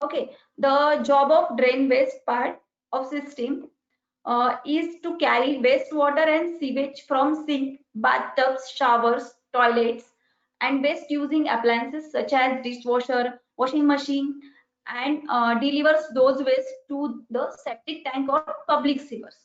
Okay, the job of drain waste part of system is to carry wastewater and sewage from sink, bathtubs, showers, toilets, and waste using appliances such as dishwasher, washing machine, and delivers those waste to the septic tank or public sewers.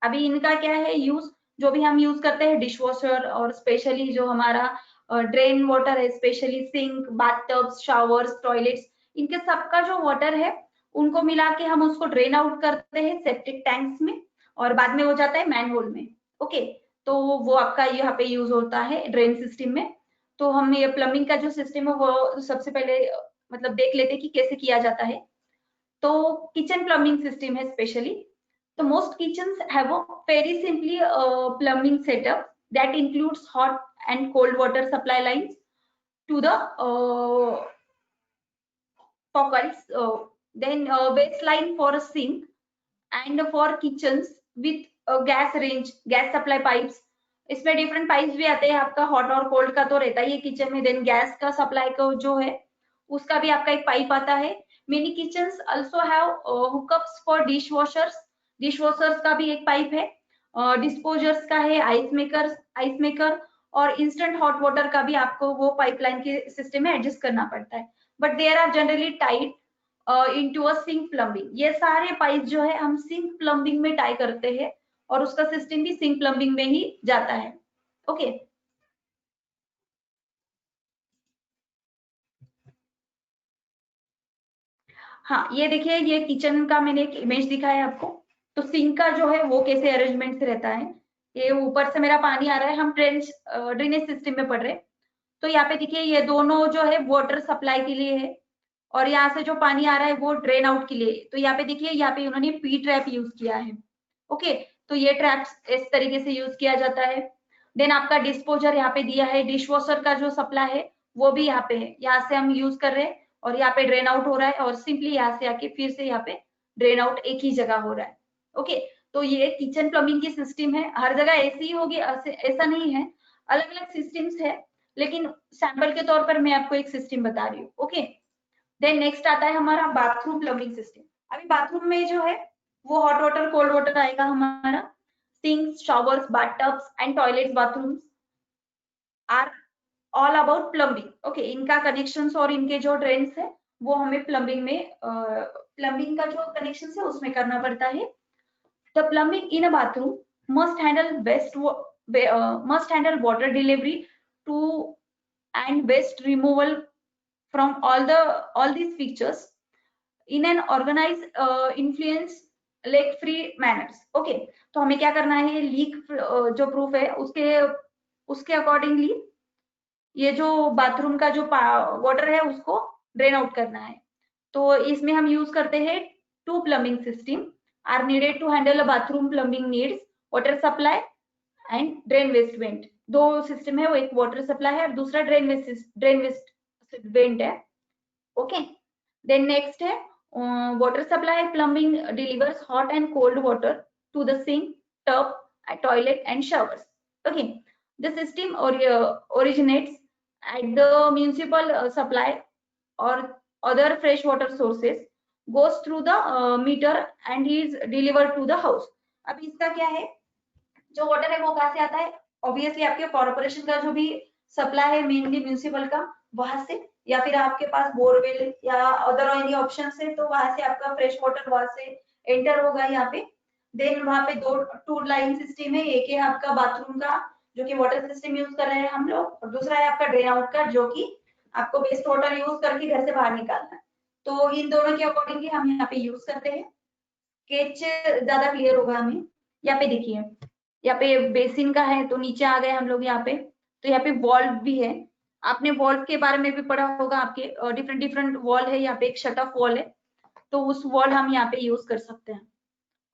अभी इनका क्या है use, जो भी हम use करते हैं dishwasher और स्पेशली जो हमारा ड्रेन वाटर है, स्पेशली सिंक, बाथटब्स, शावर्स, टॉयलेट्स, इनके सबका जो वाटर है उनको मिला के हम उसको ड्रेन आउट करते हैं सेप्टिक टैंक्स में और बाद में हो जाता है मैनहोल में। ओके, तो वो आपका यहाँ पे यूज होता है ड्रेन सिस्टम में। तो हम ये प्लम्बिंग का जो सिस्टम है वो सबसे पहले मतलब देख लेते हैं कि कैसे किया जाता है। तो किचन प्लम्बिंग सिस्टम है स्पेशली। तो most kitchens have a very simply plumbing setup that includes hot and cold water supply lines to the faucets, then waste line for a sink, and for kitchens with gas range, gas supply pipes। इसमें different pipes भी आते हैं आपका, hot और cold का तो रहता ही है किचन में। देन गैस का सप्लाई का जो है उसका भी आपका एक पाइप आता है। Many kitchens also have hookups for dish washers, dish washers का भी एक पाइप है, डिस्पोजर्स का है, आइस मेकर और इंस्टेंट हॉट वाटर का भी आपको वो पाइपलाइन के सिस्टम में एडजस्ट करना पड़ता है। But there are generally tied into a sink plumbing. ये सारे पाइप जो है हम सिंक प्लम्बिंग में टाई करते हैं और उसका सिस्टम भी सिंक प्लम्बिंग में ही जाता है। ओके, हाँ ये देखिए, ये किचन का मैंने एक इमेज दिखाया है आपको। तो सिंक का जो है वो कैसे अरेंजमेंट से रहता है, ये ऊपर से मेरा पानी आ रहा है, हम ड्रेनेज सिस्टम में पढ़ रहे हैं। तो यहाँ पे देखिए ये दोनों जो है वाटर सप्लाई के लिए है और यहाँ से जो पानी आ रहा है वो ड्रेन आउट के लिए। तो यहाँ पे देखिए, यहाँ पे उन्होंने पी ट्रैप यूज किया है। ओके, तो ये ट्रैप्स इस तरीके से यूज किया जाता है। देन आपका डिस्पोजर यहाँ पे दिया है, डिश वॉशर का जो सप्लाई है वो भी यहाँ पे है, यहाँ से हम यूज कर रहे हैं और यहाँ पे ड्रेन आउट हो रहा है और सिंपली यहाँ से आके फिर से यहाँ पे ड्रेन आउट एक ही जगह हो रहा है। ओके, तो ये किचन प्लम्बिंग की सिस्टम है, हर जगह ऐसी ही होगी ऐसा नहीं है, अलग अलग सिस्टम्स है, लेकिन सैंपल के तौर पर मैं आपको एक सिस्टम बता रही हूँ। ओके, देन नेक्स्ट आता है हमारा बाथरूम प्लम्बिंग सिस्टम। अभी बाथरूम में जो है वो हॉट वाटर कोल्ड वाटर आएगा हमारा। Sinks, showers, bathtubs and toilets, bathrooms are all about plumbing. Okay, इनका कनेक्शंस और इनके जो ड्रेन्स है वो हमें प्लम्बिंग में प्लम्बिंग का जो कनेक्शन है उसमें करना पड़ता है। The plumbing in a bathroom must handle water delivery to and waste removal from all these features in an organized influence leak free manners। Okay, तो हमें क्या करना है, लीक जो प्रूफ है उसके उसके अकॉर्डिंगली ये जो बाथरूम का जो वाटर है उसको ड्रेन आउट करना है। तो इसमें हम यूज करते हैं two plumbing system are needed to handle a bathroom plumbing needs water supply and drain waste vent. दो सिस्टम है, वो एक वाटर सप्लाई है और दूसरा ड्रेन वेस्ट वेंट है। ओके, then next है water supply plumbing delivers hot and cold water to the sink, tub, toilet and showers। okay, the system originates at the municipal supply or other fresh water sources, goes through the meter and is delivered to the house। अब इसका क्या है, जो water है वो कहाँ से आता है, ऑब्वियसली आपके कॉर्पोरेशन का जो भी सप्लाई है मेनली म्यूनिसिपल का वहां से, या फिर आपके पास बोरवेल या अदर एनी ऑप्शन है तो वहां से आपका फ्रेश वाटर वहां से एंटर होगा यहाँ पे। देन वहां पे दो टू लाइन सिस्टम है, एक है आपका बाथरूम का जो कि वाटर सिस्टम यूज कर रहे हैं हम लोग, और दूसरा है आपका ड्रेन आउट का जो कि आपको वेस्ट वाटर यूज करके घर से बाहर निकालना है। तो इन दोनों के अकॉर्डिंगली हम यहाँ पे यूज करते हैं। स्केच ज्यादा क्लियर होगा हमें। यहाँ पे देखिए, यहाँ पे बेसिन का है तो नीचे आ गए हम लोग यहाँ पे। तो यहाँ पे वॉल्व भी है, आपने वॉल्व के बारे में भी पढ़ा होगा, आपके डिफरेंट डिफरेंट वॉल है, यहाँ पे एक शट ऑफ वॉल है तो उस वॉल हम यहाँ पे यूज कर सकते हैं।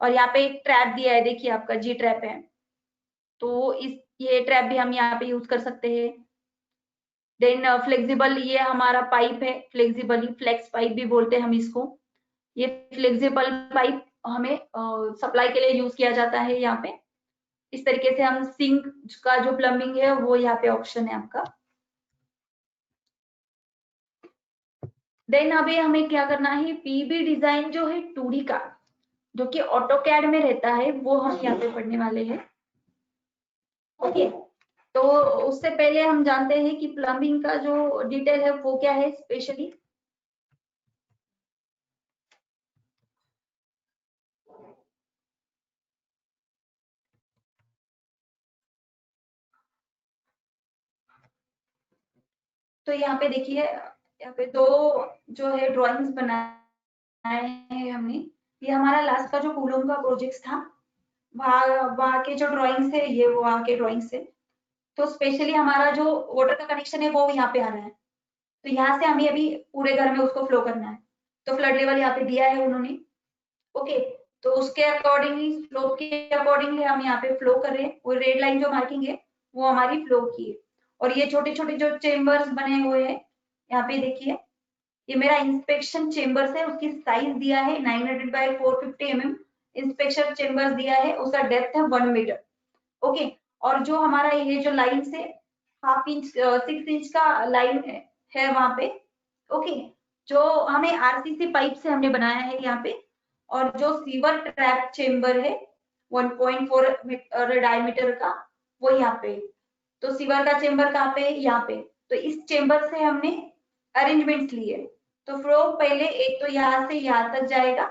और यहाँ पे एक ट्रैप दिया है, देखिए आपका जी ट्रैप है, तो इस ये ट्रैप भी हम यहाँ पे यूज कर सकते हैं। देन फ्लेक्सिबल ये हमारा पाइप है, फ्लेक्सिबल फ्लेक्स पाइप भी बोलते हैं हम इसको। ये फ्लेक्सिबल पाइप हमें सप्लाई के लिए यूज किया जाता है यहाँ पे। इस तरीके से हम सिंक का जो प्लम्बिंग है वो यहाँ पे ऑप्शन है आपका। देन अभी हमें क्या करना है, पीबी डिजाइन जो है 2D का, जो कि ऑटोकैड में रहता है, वो हम यहाँ पे पढ़ने वाले हैं। ओके, तो उससे पहले हम जानते हैं कि प्लम्बिंग का जो डिटेल है वो क्या है स्पेशली। तो यहाँ पे देखिए, यहाँ पे दो जो है ड्राइंग्स बनाए हैं हमने। ये हमारा लास्ट का जो कूलोम का प्रोजेक्ट था, वहाँ वहाँ के जो ड्राइंग्स है, ये वहाँ के ड्राइंग्स है। तो स्पेशली हमारा जो वाटर का कनेक्शन है वो यहाँ पे आ रहा है। तो यहाँ से हमें अभी पूरे घर में उसको फ्लो करना है। तो फ्लड लेवल यहाँ पे दिया है उन्होंने। ओके, तो उसके अकॉर्डिंगली, स्लोप के अकॉर्डिंगली हम यहाँ पे फ्लो कर रहे हैं। वो रेड लाइन जो मार्किंग है वो हमारी फ्लो की है। और ये छोटे छोटे जो चेम्बर्स बने हुए हैं, यहाँ पे देखिए, ये मेरा इंस्पेक्शन चेम्बर्स है। उसकी साइज दिया है 900 बाय 450 mm। इंस्पेक्शन चेम्बर्स दिया है, उसका डेप्थ है 1 मीटर। ओके, और जो हमारा ये जो लाइन से हाफ इंच 6 इंच का लाइन है वहां पे। ओके, जो हमें आरसीसी पाइप से हमने बनाया है यहाँ पे। और जो सीवर ट्रैप चेम्बर है 1.4 डायमीटर का, वो यहाँ पे। तो सीवर का चेम्बर कहाँ पे है, यहाँ पे। तो इस चेम्बर से हमने अरेंजमेंट लिए। तो फ्लो पहले एक तो यहाँ से यहाँ तक जाएगा,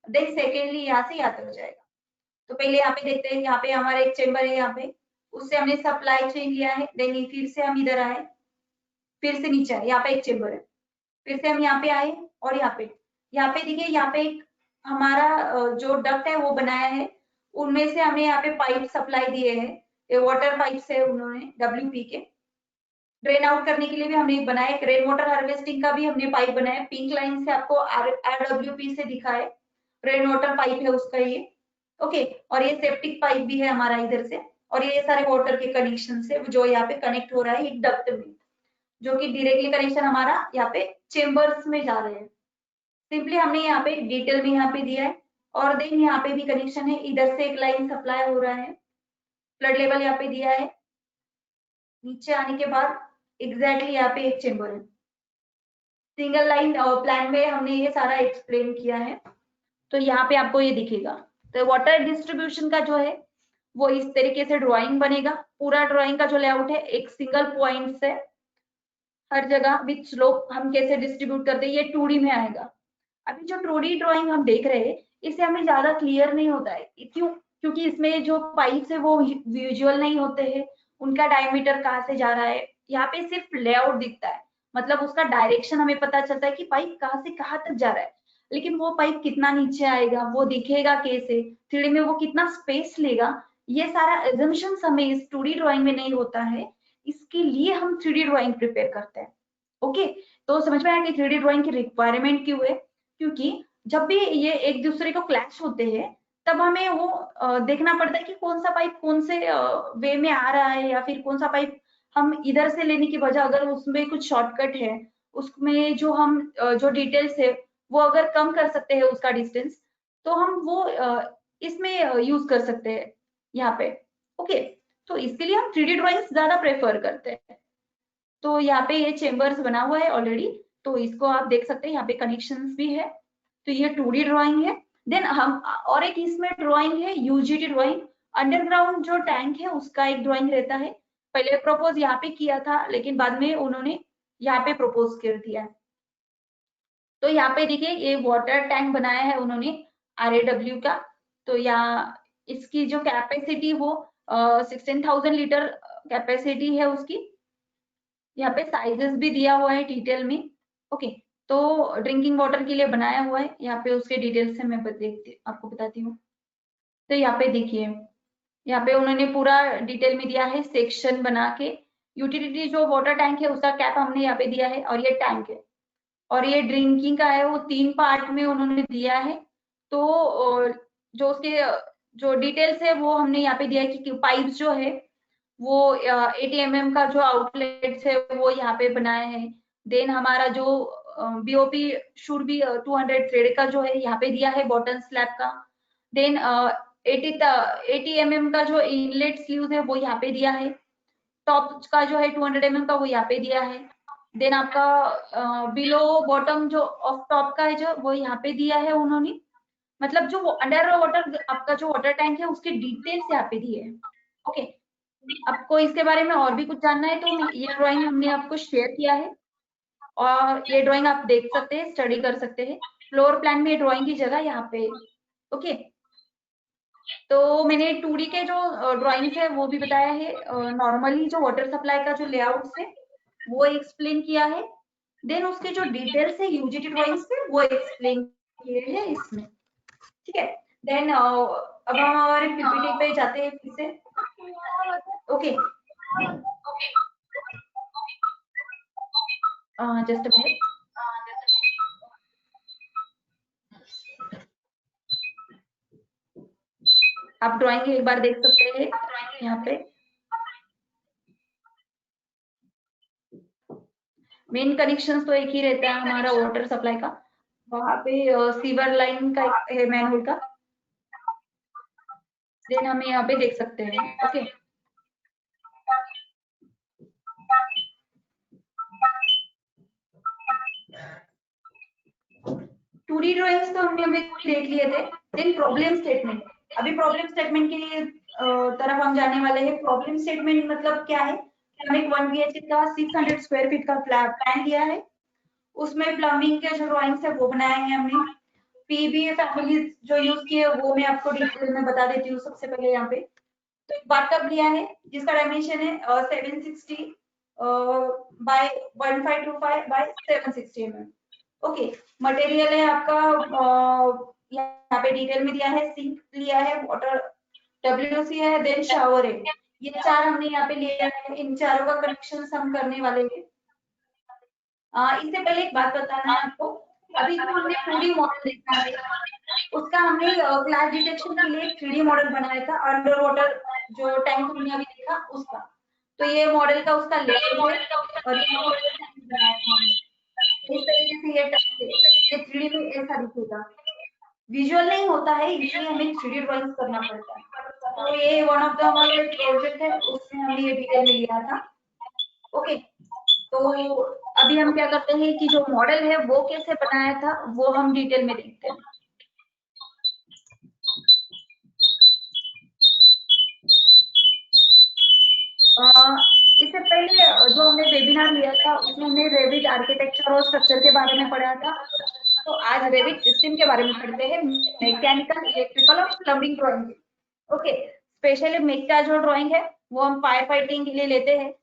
देन सेकेंडली यहाँ से यहाँ तक जाएगा। तो पहले यहाँ पे देखते हैं, यहाँ पे हमारा एक चेम्बर है यहाँ पे, उससे हमने सप्लाई चेन लिया है। देन फिर से हम इधर आए, फिर से नीचे आए, यहाँ पे एक चेम्बर है। फिर से हम यहाँ पे आए, और यहाँ पे देखिए, यहाँ पे एक हमारा जो डक्ट है वो बनाया है। उनमें से हमने यहाँ पे पाइप सप्लाई दिए हैं। ये वाटर पाइप है उन्होंने WP के। ड्रेन आउट करने के लिए भी हमने एक बनाया है। रेन वाटर हार्वेस्टिंग का भी हमने पाइप बनाया है। पिंक लाइन से आपको RWP से दिखा है, रेन वाटर पाइप है उसका ये। ओके, और ये सेप्टिक पाइप भी है हमारा इधर से। और ये सारे वाटर के कनेक्शन से जो यहाँ पे कनेक्ट हो रहा है एक डक्ट में, जो कि डायरेक्टली कनेक्शन हमारा यहाँ पे चेम्बर्स में जा रहे हैं। सिंपली हमने यहाँ पे डिटेल में यहाँ पे दिया है। और देन यहाँ पे भी कनेक्शन है, इधर से एक लाइन सप्लाई हो रहा है। फ्लड लेवल यहाँ पे दिया है। नीचे आने के बाद एग्जैक्टली यहाँ पे एक चेम्बर है। सिंगल लाइन प्लान में हमने ये सारा एक्सप्लेन किया है। तो यहाँ पे आपको ये दिखेगा। तो वाटर डिस्ट्रीब्यूशन का जो है वो इस तरीके से ड्राइंग बनेगा। पूरा ड्राइंग का जो लेआउट है, एक सिंगल पॉइंट से हर जगह विथ स्लोप हम कैसे डिस्ट्रीब्यूट करते हैं, ये 2D में आएगा। अभी जो 2D ड्राइंग हम देख रहे हैं, इससे हमें ज्यादा क्लियर नहीं होता है। क्यों? क्योंकि इसमें जो पाइप्स है वो विजुअल नहीं होते हैं, उनका डायमीटर कहाँ से जा रहा है। यहाँ पे सिर्फ लेआउट दिखता है, मतलब उसका डायरेक्शन हमें पता चलता है कि पाइप कहाँ से कहाँ तक जा रहा है। लेकिन वो पाइप कितना नीचे आएगा, वो दिखेगा कैसे, 3D में वो कितना स्पेस लेगा, ये सारा एजम्पशंस हमें इस 2D ड्राइंग में नहीं होता है। इसके लिए हम 3D ड्राइंग प्रिपेयर करते हैं। ओके, तो समझ में आया कि 3D ड्राइंग की रिक्वायरमेंट क्यों है। क्योंकि जब भी ये एक दूसरे को क्लैश होते हैं, तब हमें वो देखना पड़ता है कि कौन सा पाइप कौन से वे में आ रहा है, या फिर कौन सा पाइप हम इधर से लेने की बजाय, अगर उसमें कुछ शॉर्टकट है, उसमें जो हम जो डिटेल्स है वो अगर कम कर सकते हैं उसका डिस्टेंस, तो हम वो इसमें यूज कर सकते हैं यहाँ पे। ओके, तो इसके लिए हम 3D ड्राइंग्स ज्यादा प्रेफर करते हैं। तो यहाँ पे ये चेम्बर्स बना हुआ है ऑलरेडी, तो इसको आप देख सकते हैं, यहाँ पे कनेक्शंस भी है। तो ये 2D ड्राइंग है। देन हम और एक इसमें ड्राइंग है UGT ड्राइंग। अंडरग्राउंड जो टैंक है उसका एक ड्राइंग रहता है। पहले प्रपोज यहाँ पे किया था, लेकिन बाद में उन्होंने यहाँ पे प्रपोज कर दिया है। तो यहाँ पे देखिए, ये वाटर टैंक बनाया है उन्होंने RAW का। तो यहाँ इसकी जो कैपेसिटी वो 16,000 लीटर कैपेसिटी है उसकी। यहाँ पे साइजेस भी दिया हुआ है डिटेल में। ओके, तो ड्रिंकिंग वाटर के लिए बनाया हुआ है। यहाँ पे उसके डिटेल्स से मैं देखती आपको बताती हूँ। तो यहाँ पे देखिए, यहाँ पे उन्होंने पूरा डिटेल में दिया है सेक्शन बना के। यूटिलिटी जो वाटर टैंक है उसका कैप हमने यहाँ पे दिया है, और ये टैंक है। और ये ड्रिंकिंग का है, वो 3 पार्ट में उन्होंने दिया है। तो जो उसके जो डिटेल्स है वो हमने यहाँ पे दिया है कि पाइप जो है वो 80 mm का जो आउटलेट है वो यहाँ पे बनाया है। देन हमारा जो BOP शुड बी 200 थ्रेड का जो है यहाँ पे दिया है बॉटम स्लैब का। देन 80 mm का जो इनलेट स्लीव्स है वो यहाँ पे दिया है। टॉप का जो है 200 mm का वो यहाँ पे दिया है। देन आपका बिलो बॉटम जो ऑफ टॉप का है जो वो यहाँ पे दिया है उन्होंने, मतलब जो अंडर वाटर आपका जो वाटर टैंक है उसके डिटेल्स यहाँ पे दिए हैं। ओके, आपको इसके बारे में और भी कुछ जानना है तो ये ड्राइंग हमने आपको शेयर किया है और ये ड्राइंग आप देख सकते हैं, स्टडी कर सकते हैं। फ्लोर प्लान में ड्राइंग की जगह यहाँ पे। ओके, तो मैंने 2D के जो ड्राइंग्स है वो भी बताया है, नॉर्मली जो वाटर सप्लाई का जो लेआउट है वो एक्सप्लेन किया है, देन उसके जो डिटेल्स है यूजीटी ड्राइंग्स पे वो एक्सप्लेन किए हैं इसमें। ठीक है, देन अब हम हमारे पीपीटी पे जाते हैं फिर से। ओके, जस्ट अ मिनट, आप ड्राइंग एक बार देख सकते हैं यहाँ पे। मेन कनेक्शन तो एक ही रहता है हमारा वाटर सप्लाई का, वहां पे सीवर लाइन का है मैनहोल का, देन हमें यहाँ पे देख सकते हैं। ओके, 2D ड्राइंग्स तो हमने अभी देख लिए थे। देन प्रॉब्लम स्टेटमेंट, अभी प्रॉब्लम स्टेटमेंट की तरफ हम जाने वाले हैं। प्रॉब्लम स्टेटमेंट मतलब क्या है, हमने 1 BHK का 600 स्क्वायर फीट का प्लान लिया है, उसमें प्लम्बिंग के जो ड्राइंग्स है वो बनाए हैं हमने। पीबी फैमिली जो यूज किए वो मैं आपको डिटेल में बता देती हूँ। सबसे पहले यहाँ पे तो एक बाथटब लिया है जिसका डायमेंशन है 760 by 1525 by 760 mm। Okay, material है आपका यहाँ पे डिटेल में दिया है, सिंक लिया है, वाटर WC है, देन शावर है। ये चार हमने यहाँ पे लिया है, इन चारों का कनेक्शन हम करने वाले हैं। इससे पहले एक बात बताना है आपको, अभी जो हमने 2D मॉडल देखा है उसका हमने क्लास डिटेक्शन के लिए 3D मॉडल बनाया था, अंडर वाटर जो टैंक हमने अभी देखा उसका। तो ये मॉडल का उसका लेवल है और ये मॉडल बनाया था हमने। इस तरीके से ये टैंक है, ये 3D में ऐसा दिखेगा, विजुअल नहीं होता है इसलिए हमें 3D ड्राइंग करना पड़ता है। तो ये वन ऑफ द हमारे प्रोजेक्ट है, उसमें हमने ये डिटेल में लिया था। ओके, तो अभी हम क्या करते हैं कि जो मॉडल है वो कैसे बनाया था वो हम डिटेल में देखते हैं। इससे पहले जो हमने वेबिनार लिया था उसमें हमने रेविट आर्किटेक्चर और स्ट्रक्चर के बारे में पढ़ा था। तो आज रेविट सिस्टम के बारे में पढ़ते हैं, मैकेनिकल, इलेक्ट्रिकल और plumbing drawing. Okay, specially make का जो ड्राइंग है वो हम फायर फाइटिंग के लिए लेते हैं,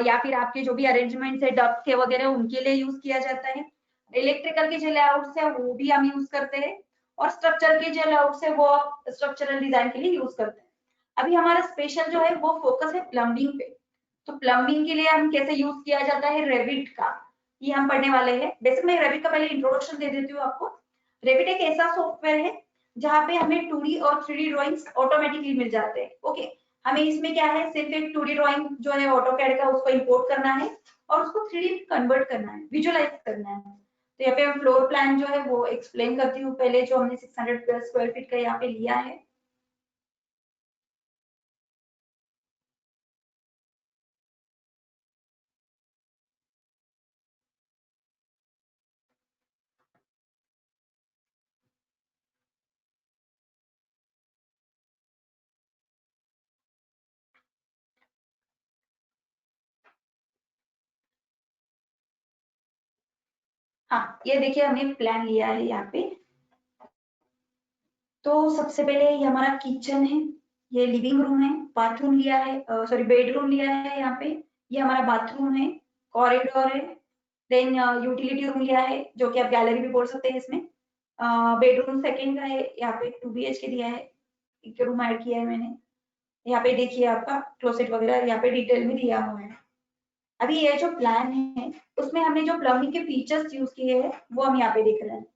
या फिर आपके जो भी अरेंजमेंट्स है डक्ट के वगैरह उनके लिए यूज किया जाता है। इलेक्ट्रिकल के जो लेआउट्स है वो भी हम यूज करते हैं, और स्ट्रक्चर के जो लेआउट्स है वो स्ट्रक्चरल डिजाइन के लिए यूज करते हैं। अभी हमारा स्पेशल जो है वो फोकस है प्लम्बिंग पे। तो प्लम्बिंग के लिए हम कैसे यूज किया जाता है रेविट का, ये हम पढ़ने वाले हैं। बेसिक में रेविट का पहले इंट्रोडक्शन दे देती हूँ आपको। रेविट एक ऐसा सॉफ्टवेयर है जहाँ पे हमें 2D और 3D ड्राइंग्स ऑटोमेटिकली मिल जाते हैं। ओके, हमें इसमें क्या है, सिर्फ एक 2D ड्राइंग जो है ऑटोकैड का उसको इंपोर्ट करना है और उसको 3D में कन्वर्ट करना है, विजुअलाइज करना है। तो यहाँ पे हम फ्लोर प्लान जो है वो एक्सप्लेन करती हूँ पहले, जो हमने 600 स्क्वायर फीट का यहाँ पे लिया है। हाँ, ये देखिए हमने प्लान लिया है यहाँ पे। तो सबसे पहले ये हमारा किचन है, ये लिविंग रूम है, बाथरूम लिया है, सॉरी बेडरूम लिया है यहाँ पे, ये हमारा बाथरूम है, कॉरिडोर है, देन यूटिलिटी रूम लिया है जो कि आप गैलरी भी बोल सकते हैं इसमें। बेडरूम सेकंड का है, यहाँ पे 2 BHK दिया है, एक रूम ऐड किया है मैंने। यहाँ पे देखिए आपका क्लोसेट वगैरह यहाँ पे डिटेल में दिया हुआ है। अभी ये जो प्लान है उसमें हमने जो प्लम्बिंग के फीचर्स यूज किए हैं वो हम यहाँ पे देख रहे हैं।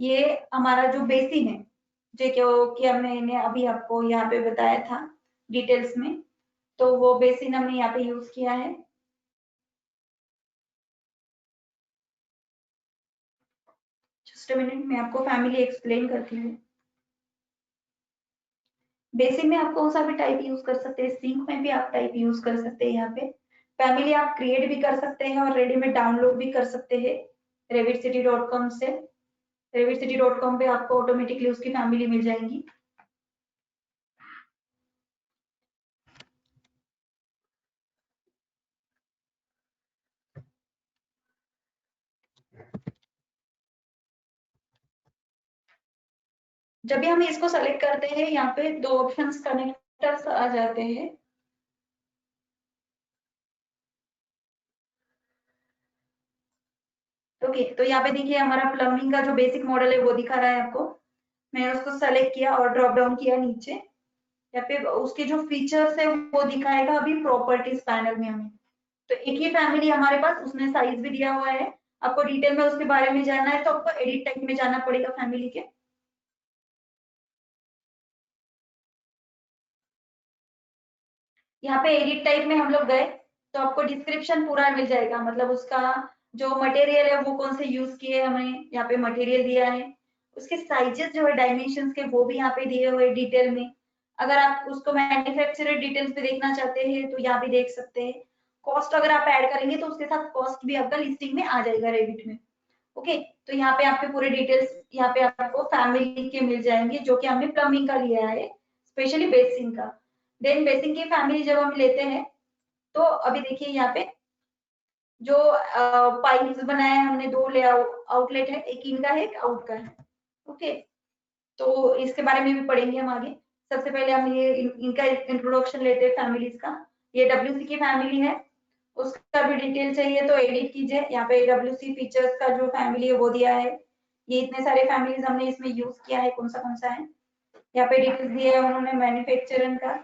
ये हमारा जो बेसिन है जो कि हमने अभी आपको यहाँ पे बताया था डिटेल्स में, तो वो बेसिन हमने यहाँ पे यूज किया है। जस्ट मिनट, मैं आपको फैमिली एक्सप्लेन करती हूँ। बेसिन में आप कौन सा भी टाइप यूज कर सकते हैं, सिंक में भी आप टाइप यूज कर सकते हैं यहाँ पे। फैमिली आप क्रिएट भी कर सकते हैं और रेडीमेड डाउनलोड भी कर सकते हैं revitcity.com से। revitcity.com पे आपको ऑटोमेटिकली उसकी फैमिली मिल जाएंगी। जब भी हम इसको सेलेक्ट करते हैं यहाँ पे दो ऑप्शंस कनेक्टर्स आ जाते हैं। ओके, तो यहाँ पे देखिए हमारा प्लम्बिंग का जो बेसिक मॉडल है वो दिखा रहा है आपको। मैंने उसको सेलेक्ट किया और ड्रॉप डाउन किया नीचे। यहाँ पे उसके जो फीचर्स है वो दिखाएगा अभी प्रॉपर्टीज पैनल में हमें। तो एक ही फैमिली हमारे पास, उसमें साइज भी दिया हुआ है। आपको डिटेल में उसके बारे में जानना है तो आपको एडिट टाइप में जाना पड़ेगा फैमिली के। यहाँ पे एडिट टाइप में हम लोग गए तो आपको डिस्क्रिप्शन पूरा मिल जाएगा, मतलब उसका जो मटेरियल है वो कौन से यूज किए हमें यहाँ पे मटेरियल दिया है। उसके साइजेस जो है डायमेंशन के वो भी यहाँ पे दिए हुए डिटेल में। अगर आप उसको मैन्युफैक्चरर डिटेल्स पे देखना चाहते हैं तो यहाँ भी देख सकते हैं। कॉस्ट अगर आप ऐड करेंगे तो उसके साथ कॉस्ट भी आपका लिस्टिंग में आ जाएगा रेविट में। ओके, तो यहाँ पे आपके पूरे डिटेल्स यहाँ पे आपको फैमिली के मिल जाएंगे जो कि हमने प्लम्बिंग का लिया है, स्पेशली बेसिंग का। देन बेसिंग की फैमिली जब हम लेते हैं तो अभी देखिए यहाँ पे जो पाइप्स बनाए हैं हमने, दो ले आउटलेट है, एक इनका है एक आउट का है। ओके, तो इसके बारे में भी पढ़ेंगे हम आगे। सबसे पहले हम ये इनका इंट्रोडक्शन लेते हैं फैमिलीज का। ये डब्ल्यूसी की फैमिली है, उसका भी डिटेल चाहिए तो एडिट कीजिए। यहाँ पे डब्ल्यूसी फीचर्स का जो फैमिली है वो दिया है। ये इतने सारे फैमिलीज हमने इसमें यूज किया है, कौन सा है। यहाँ पे डिटेल्स दिए है उन्होंने मैन्युफैक्चरर का।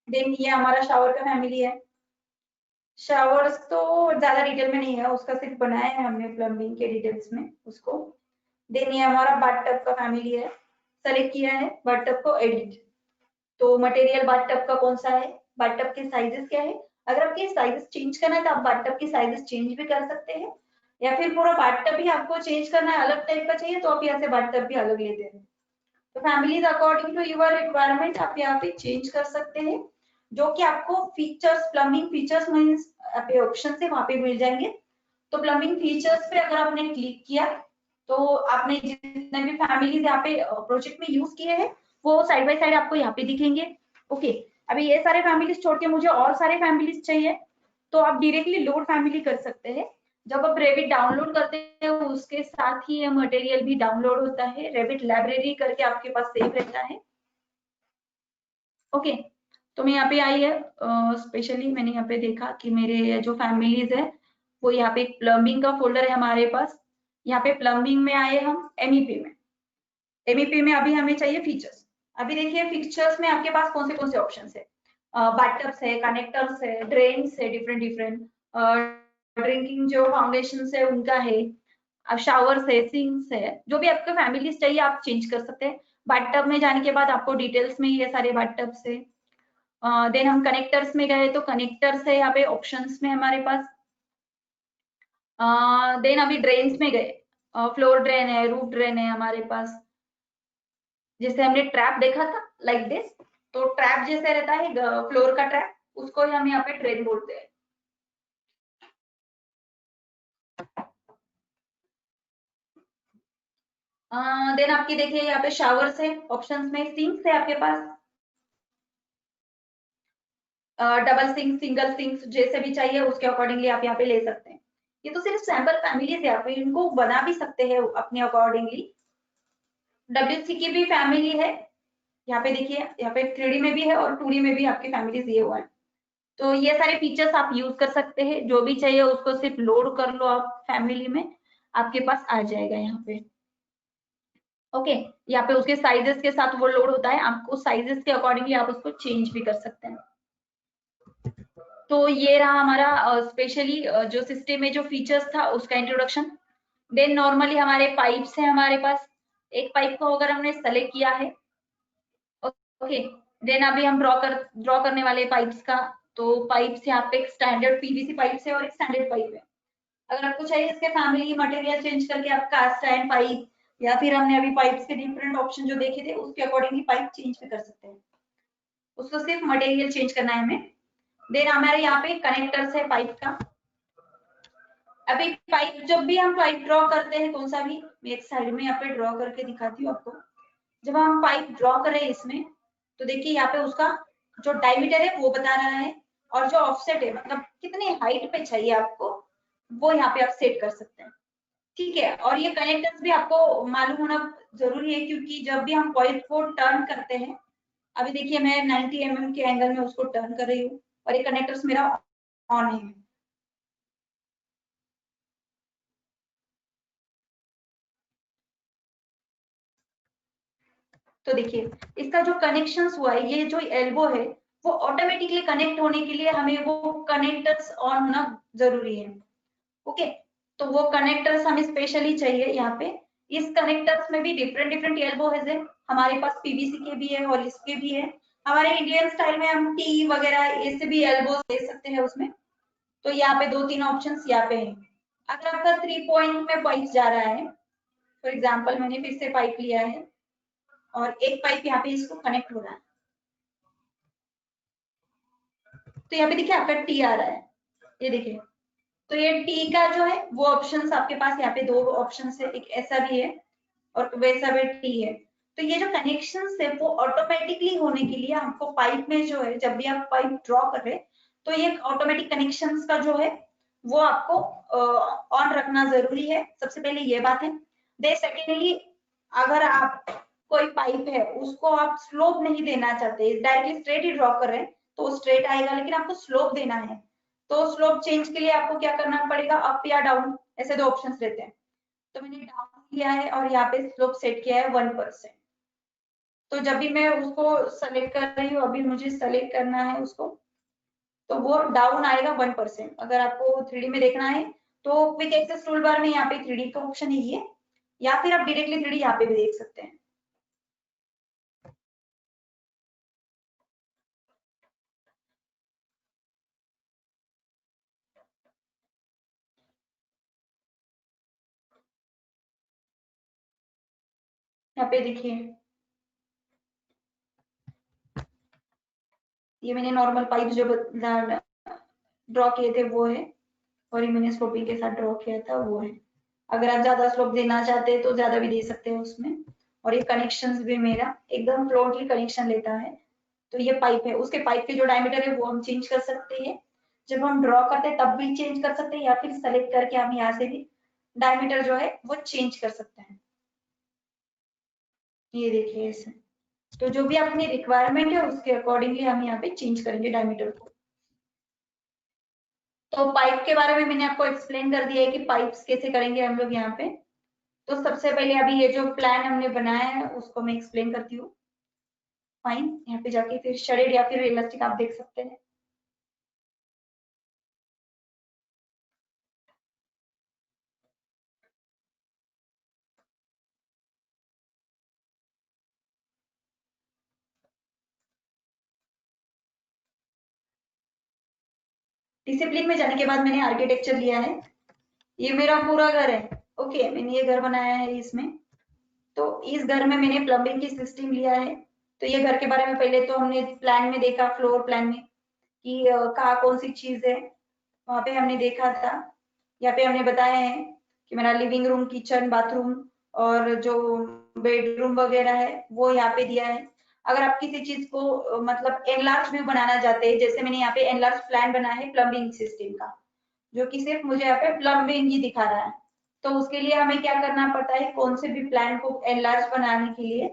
देन ये हमारा शावर का फैमिली है। शावर्स तो ज्यादा डिटेल में नहीं है, उसका सिर्फ बनाया है हमने प्लम्बिंग के डिटेल्स में उसको। देन ये हमारा बाथटब का फैमिली है, सेलेक्ट किया है बाथटब को एडिट। तो मटेरियल बाथटब का कौन सा है, बाथटब के साइजेस क्या है। अगर आपके साइजेस चेंज करना है तो आप बाथटब के साइजेस चेंज भी कर सकते हैं, या फिर पूरा बाथटब ही आपको चेंज करना है, अलग टाइप का चाहिए तो आप यहाँ से बाथटब भी अलग लेते हैं। तो families according to your requirement आप यहाँ पे चेंज कर सकते हैं, जो कि आपको features plumbing features means option से वहां पे मिल जाएंगे। तो प्लम्बिंग फीचर्स पे अगर आपने क्लिक किया तो आपने जितने भी फैमिलीज यहाँ पे प्रोजेक्ट में यूज किए हैं वो साइड बाय साइड आपको यहाँ पे दिखेंगे। ओके, अभी ये सारे फैमिलीज छोड़ के मुझे और सारे फैमिलीज चाहिए तो आप डायरेक्टली लोड फैमिली कर सकते हैं। जब आप रेविट डाउनलोड करते हैं उसके साथ ही ये मटेरियल भी डाउनलोड होता है, रेविट लाइब्रेरी करके आपके पास सेव रहता है। ओके, तो मैं यहाँ पे आई है, स्पेशली मैंने यहाँ पे देखा कि मेरे जो फैमिलीज है वो यहाँ पे एक प्लम्बिंग का फोल्डर है हमारे पास। यहाँ पे प्लम्बिंग में आए हम एमईपी में। एमईपी में अभी हमें चाहिए फीचर्स। अभी देखिए फीचर्स में आपके पास कौन से ऑप्शन है। बाथटब्स है, कनेक्टर्स है, ड्रेन्स है, डिफरेंट डिफरेंट ड्रिंकिंग जो फाउंडेशन है उनका है, अब शावर्स है, सिंक्स है, जो भी आपको फैमिलीज चाहिए आप चेंज कर सकते हैं। बाथटब में जाने के बाद आपको डिटेल्स में ये सारे बाथटब्स है। देन हम कनेक्टर्स में गए तो कनेक्टर्स है यहाँ पे ऑप्शंस में हमारे पास। देन अभी ड्रेन्स में गए, फ्लोर ड्रेन है, रूफ ड्रेन है हमारे पास। जैसे हमने ट्रैप देखा था लाइक दिस, तो ट्रैप जैसे रहता है फ्लोर का ट्रैप, उसको ही हम यहाँ पे ड्रेन बोलते हैं। देन आपकी देखिए यहाँ पे शावर्स है ऑप्शंस में, सिंक्स है आपके पास, डबल सिंक सिंगल सिंक जैसे भी चाहिए उसके अकॉर्डिंगली आप यहाँ पे ले सकते हैं। ये तो सिर्फ सैंपल फैमिली से आप इनको बना भी सकते हैं अपने अकॉर्डिंगली। डब्ल्यूसी की भी फैमिली है, यहाँ पे देखिए यहाँ पे 3D में भी है और 2D में भी आपके फैमिली दिए हुआ है। तो ये सारे फीचर्स आप यूज कर सकते हैं, जो भी चाहिए उसको सिर्फ लोड कर लो आप फैमिली में, आपके पास आ जाएगा यहाँ पे। ओके, यहाँ पे उसके साइजेस के साथ वो लोड होता है, आपको साइजेस के अकॉर्डिंगली आप उसको चेंज भी कर सकते हैं। तो ये रहा हमारा स्पेशली जो सिस्टम में जो फीचर्स था उसका इंट्रोडक्शन। देन नॉर्मली हमारे पाइप्स है हमारे पास, एक पाइप को अगर हमने सेलेक्ट किया है, ओके, देन अभी हम ड्रॉ करने वाले पाइप्स का। तो पाइप्स यहाँ पे एक स्टैंडर्ड पीवीसी पाइप्स है और एक स्टैंडर्ड पाइप है। अगर आपको चाहिए इसके फैमिली मटेरियल चेंज करके आप कास्ट आयरन पाइप, या फिर हमने अभी पाइप्स के डिफरेंट ऑप्शन जो देखे थे उसके अकॉर्डिंगली पाइप चेंज भी कर सकते हैं। उसको सिर्फ मटेरियल चेंज करना है हमें। देन हमारे यहाँ पे कनेक्टर्स है पाइप का। अभी पाइप, जब भी हम पाइप ड्रॉ करते हैं कौन सा भी, मैं एक साइड में यहाँ पे ड्रॉ करके दिखाती हूँ आपको। जब हम पाइप ड्रॉ करें इसमें, तो देखिए यहाँ पे उसका जो डायमीटर है वो बता रहा है, और जो ऑफसेट है मतलब कितनी हाइट पे चाहिए आपको, वो यहाँ पे आप सेट कर सकते हैं। ठीक है, और ये कनेक्टर्स भी आपको मालूम होना जरूरी है, क्योंकि जब भी हम पाइप को टर्न करते हैं, अभी देखिए मैं 90 mm के एंगल में उसको टर्न कर रही हूँ, और ये कनेक्टर्स मेरा ऑन है। तो देखिए इसका जो कनेक्शन हुआ है, ये जो एल्बो है वो ऑटोमेटिकली कनेक्ट होने के लिए हमें वो कनेक्टर्स ऑन होना जरूरी है। ओके, तो वो कनेक्टर्स हमें स्पेशली चाहिए यहाँ पे। इस कनेक्टर्स में भी डिफरेंट डिफरेंट एल्बोज है, हमारे पास पीवीसी के भी है और इसके भी है। हमारे इंडियन स्टाइल में हम टी वगैरह ऐसे भी एल्बोज दे सकते हैं उसमें। तो यहाँ पे 2-3 ऑप्शन यहाँ पे है। अगर आपका 3 पॉइंट में पाइप जा रहा है, फॉर एग्जाम्पल मैंने फिर से पाइप लिया है और एक पाइप यहाँ पे इसको कनेक्ट हो रहा है, तो यहाँ पे देखिए आपका टी आ रहा है, ये देखिए। तो ये टी का जो है वो ऑप्शंस आपके पास यहाँ पे 2 ऑप्शंस है, एक ऐसा भी है और वैसा भी टी है। तो ये जो कनेक्शंस है वो ऑटोमेटिकली होने के लिए हमको पाइप में जो है, जब भी आप पाइप ड्रॉ कर रहे हैं, तो ये ऑटोमेटिक कनेक्शंस का जो है वो आपको ऑन रखना जरूरी है। सबसे पहले ये बात है। दे सेकेंडली, अगर आप कोई पाइप है उसको आप स्लोप नहीं देना चाहते, डायरेक्टली स्ट्रेट ही ड्रॉ कर रहे हैं, तो स्ट्रेट आएगा, लेकिन आपको स्लोप देना है, तो स्लोप चेंज के लिए आपको क्या करना पड़ेगा, अप या डाउन, ऐसे 2 ऑप्शंस रहते हैं। तो मैंने डाउन किया है और यहाँ पे स्लोप सेट किया है 1%। तो जब भी मैं उसको सेलेक्ट कर रही हूँ, अभी मुझे सेलेक्ट करना है उसको, तो वो डाउन आएगा 1%। अगर आपको 3D में देखना है तो क्विक एक्सेस टूल बार में यहाँ पे 3D का ऑप्शन है ये, या फिर आप डायरेक्टली 3D यहाँ पे भी देख सकते हैं। यहाँ पे देखिए ये मैंने नॉर्मल पाइप जो ड्रॉ किए थे वो है, और ये मैंने स्लोपिंग के साथ ड्रॉ किया था वो है। अगर आप ज्यादा स्लोप देना चाहते हैं तो ज्यादा भी दे सकते हैं उसमें। और ये कनेक्शंस भी मेरा एकदम फ्लोटली कनेक्शन लेता है। तो ये पाइप है, उसके पाइप के जो डायमीटर है वो हम चेंज कर सकते हैं, जब हम ड्रॉ करते हैं तब भी चेंज कर सकते हैं, या फिर सेलेक्ट करके हम यहाँ से भी डायमीटर जो है वो चेंज कर सकते हैं। ये देखिए ऐसे। तो जो भी अपनी रिक्वायरमेंट है उसके अकॉर्डिंगली हम यहाँ पे चेंज करेंगे डायमीटर को। तो पाइप के बारे में मैंने आपको एक्सप्लेन कर दिया है कि पाइप्स कैसे करेंगे हम लोग यहाँ पे। तो सबसे पहले अभी ये जो प्लान हमने बनाया है उसको मैं एक्सप्लेन करती हूँ। फाइन, यहाँ पे जाके फिर शेडेड या फिर रियलिस्टिक आप देख सकते हैं। डिसिप्लिन में जाने के बाद मैंने आर्किटेक्चर लिया है, ये मेरा पूरा घर है। ओके, मैंने ये घर बनाया है इसमें। तो इस घर में मैंने प्लम्बिंग की सिस्टम लिया है। तो ये घर के बारे में पहले तो हमने प्लान में देखा, फ्लोर प्लान में, कि कहाँ कौन सी चीज है, वहां पे हमने देखा था। यहाँ पे हमने बताया है कि मेरा लिविंग रूम, किचन, बाथरूम और जो बेडरूम वगैरह है वो यहाँ पे दिया है। अगर आप किसी चीज को मतलब एनलार्ज व्यू बनाना चाहते हैं, जैसे मैंने यहाँ पे एनलार्ज प्लान बनाया है प्लम्बिंग सिस्टम का, जो कि सिर्फ मुझे यहाँ पे प्लम्बिंग ही दिखा रहा है। तो उसके लिए हमें क्या करना पड़ता है, कौन से भी प्लान को एनलार्ज बनाने के लिए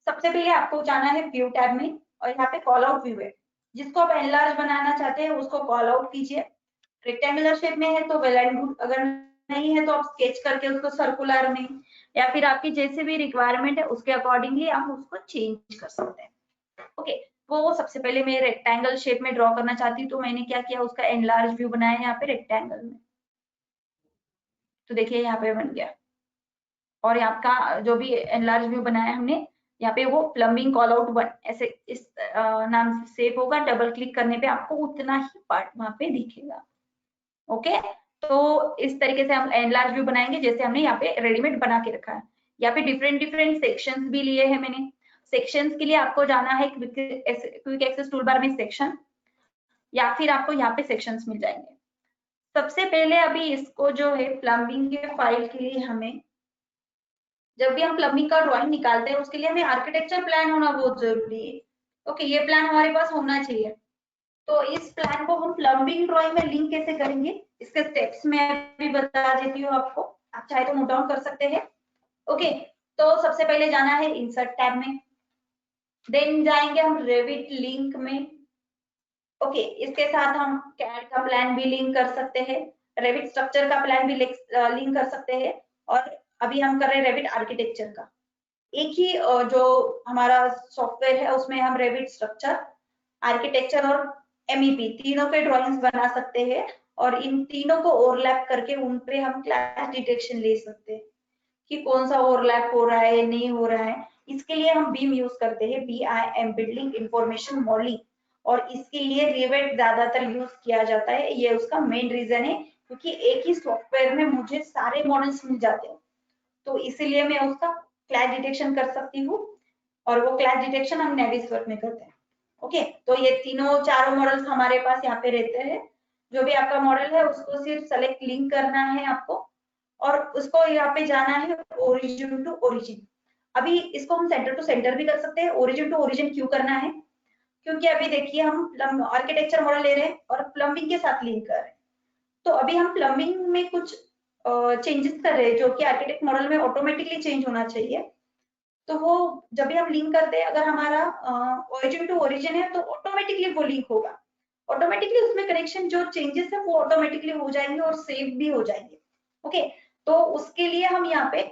सबसे पहले आपको जाना है व्यू टैब में, और यहाँ पे कॉल आउट व्यू है, जिसको आप एनलार्ज बनाना चाहते हैं उसको कॉल आउट कीजिए। रेक्टेंगुलर शेप में है तो वेल एंड गुड, अगर नहीं है तो आप स्केच करके उसको सर्कुलर में, या फिर आपकी जैसे भी रिक्वायरमेंट है उसके अकॉर्डिंगली आप उसको चेंज कर सकते हैं। ओके, वो सबसे पहले मैं रेक्टेंगल शेप में ड्रॉ करना चाहती हूँ, तो मैंने क्या किया, उसका एनलार्ज व्यू बनाया यहाँ पे रेक्टेंगल में। तो देखिए यहाँ पे बन गया, और यहाँ का जो भी एनलार्ज व्यू बनाया हमने, यहाँ पे वो प्लम्बिंग कॉल आउट 1 ऐसे इस नाम से सेव होगा। डबल क्लिक करने पे आपको उतना ही पार्ट वहां पे दिखेगा। ओके, तो इस तरीके से हम एनलार्ज व्यू बनाएंगे जैसे हमने यहाँ पे रेडीमेड बना के रखा है। यहाँ पे डिफरेंट डिफरेंट सेक्शंस भी लिए हैं मैंने। सेक्शंस के लिए आपको जाना है क्विक एक्सेस टूल बार में, सेक्शन, या फिर आपको यहाँ पे सेक्शंस मिल जाएंगे। सबसे पहले अभी इसको जो है प्लम्बिंग के फाइल के लिए हमें, जब भी हम प्लम्बिंग का ड्राइंग निकालते हैं उसके लिए हमें आर्किटेक्चर प्लान होना बहुत जरूरी है। ओके, ये प्लान हमारे पास होना चाहिए। तो इस प्लान को हम प्लम्बिंग ड्राइंग में लिंक कैसे करेंगे, इसके स्टेप्स में अभी बता देती हूँ आपको, आप चाहे तो नोट डाउन कर सकते हैं। ओके, तो सबसे पहले जाना है इंसर्ट टैब में, देन जाएंगे हम रेविट लिंक में। ओके, इसके साथ हम कैड का प्लान भी लिंक कर सकते हैं, रेविट स्ट्रक्चर का प्लान भी लिंक कर सकते हैं, और अभी हम कर रहे हैं रेविट आर्किटेक्चर का। एक ही जो हमारा सॉफ्टवेयर है उसमें हम रेविट स्ट्रक्चर, आर्किटेक्चर और एमईपी तीनों के ड्राइंग्स बना सकते हैं, और इन तीनों को ओवरलैप करके उन पे हम क्लास डिटेक्शन ले सकते हैं कि कौन सा ओवरलैप हो रहा है नहीं हो रहा है। इसके लिए हम बीम यूज करते हैं, BIM बिल्डिंग इंफॉर्मेशन मॉडलिंग, और इसके लिए रिवेट ज्यादातर यूज किया जाता है। ये उसका मेन रीजन है क्योंकि एक ही सॉफ्टवेयर में मुझे सारे मॉडल्स मिल जाते हैं, तो इसीलिए मैं उसका क्लास डिटेक्शन कर सकती हूँ, और वो क्लास डिटेक्शन हम नेविसवर्क में करते हैं। ओके, तो ये तीनों चारों मॉडल्स हमारे पास यहाँ पे रहते हैं। जो भी आपका मॉडल है उसको सिर्फ सेलेक्ट लिंक करना है आपको, और उसको यहाँ पे जाना है ओरिजिन टू ओरिजिन। अभी इसको हम सेंटर टू सेंटर भी कर सकते हैं। ओरिजिन टू ओरिजिन क्यों करना है, क्योंकि अभी देखिए हम आर्किटेक्चर मॉडल ले रहे हैं और प्लम्बिंग के साथ लिंक कर रहे हैं, तो अभी हम प्लम्बिंग में कुछ चेंजेस कर रहे हैं जो कि आर्किटेक्ट मॉडल में ऑटोमेटिकली चेंज होना चाहिए। तो वो जब भी हम लिंक करते हैं, अगर हमारा ओरिजिन टू ओरिजिन है तो ऑटोमेटिकली वो लिंक होगा, ऑटोमेटिकली उसमें कनेक्शन जो चेंजेस है वो ऑटोमेटिकली हो जाएंगे और सेव भी हो जाएंगे। ओके, तो उसके लिए हम यहाँ पे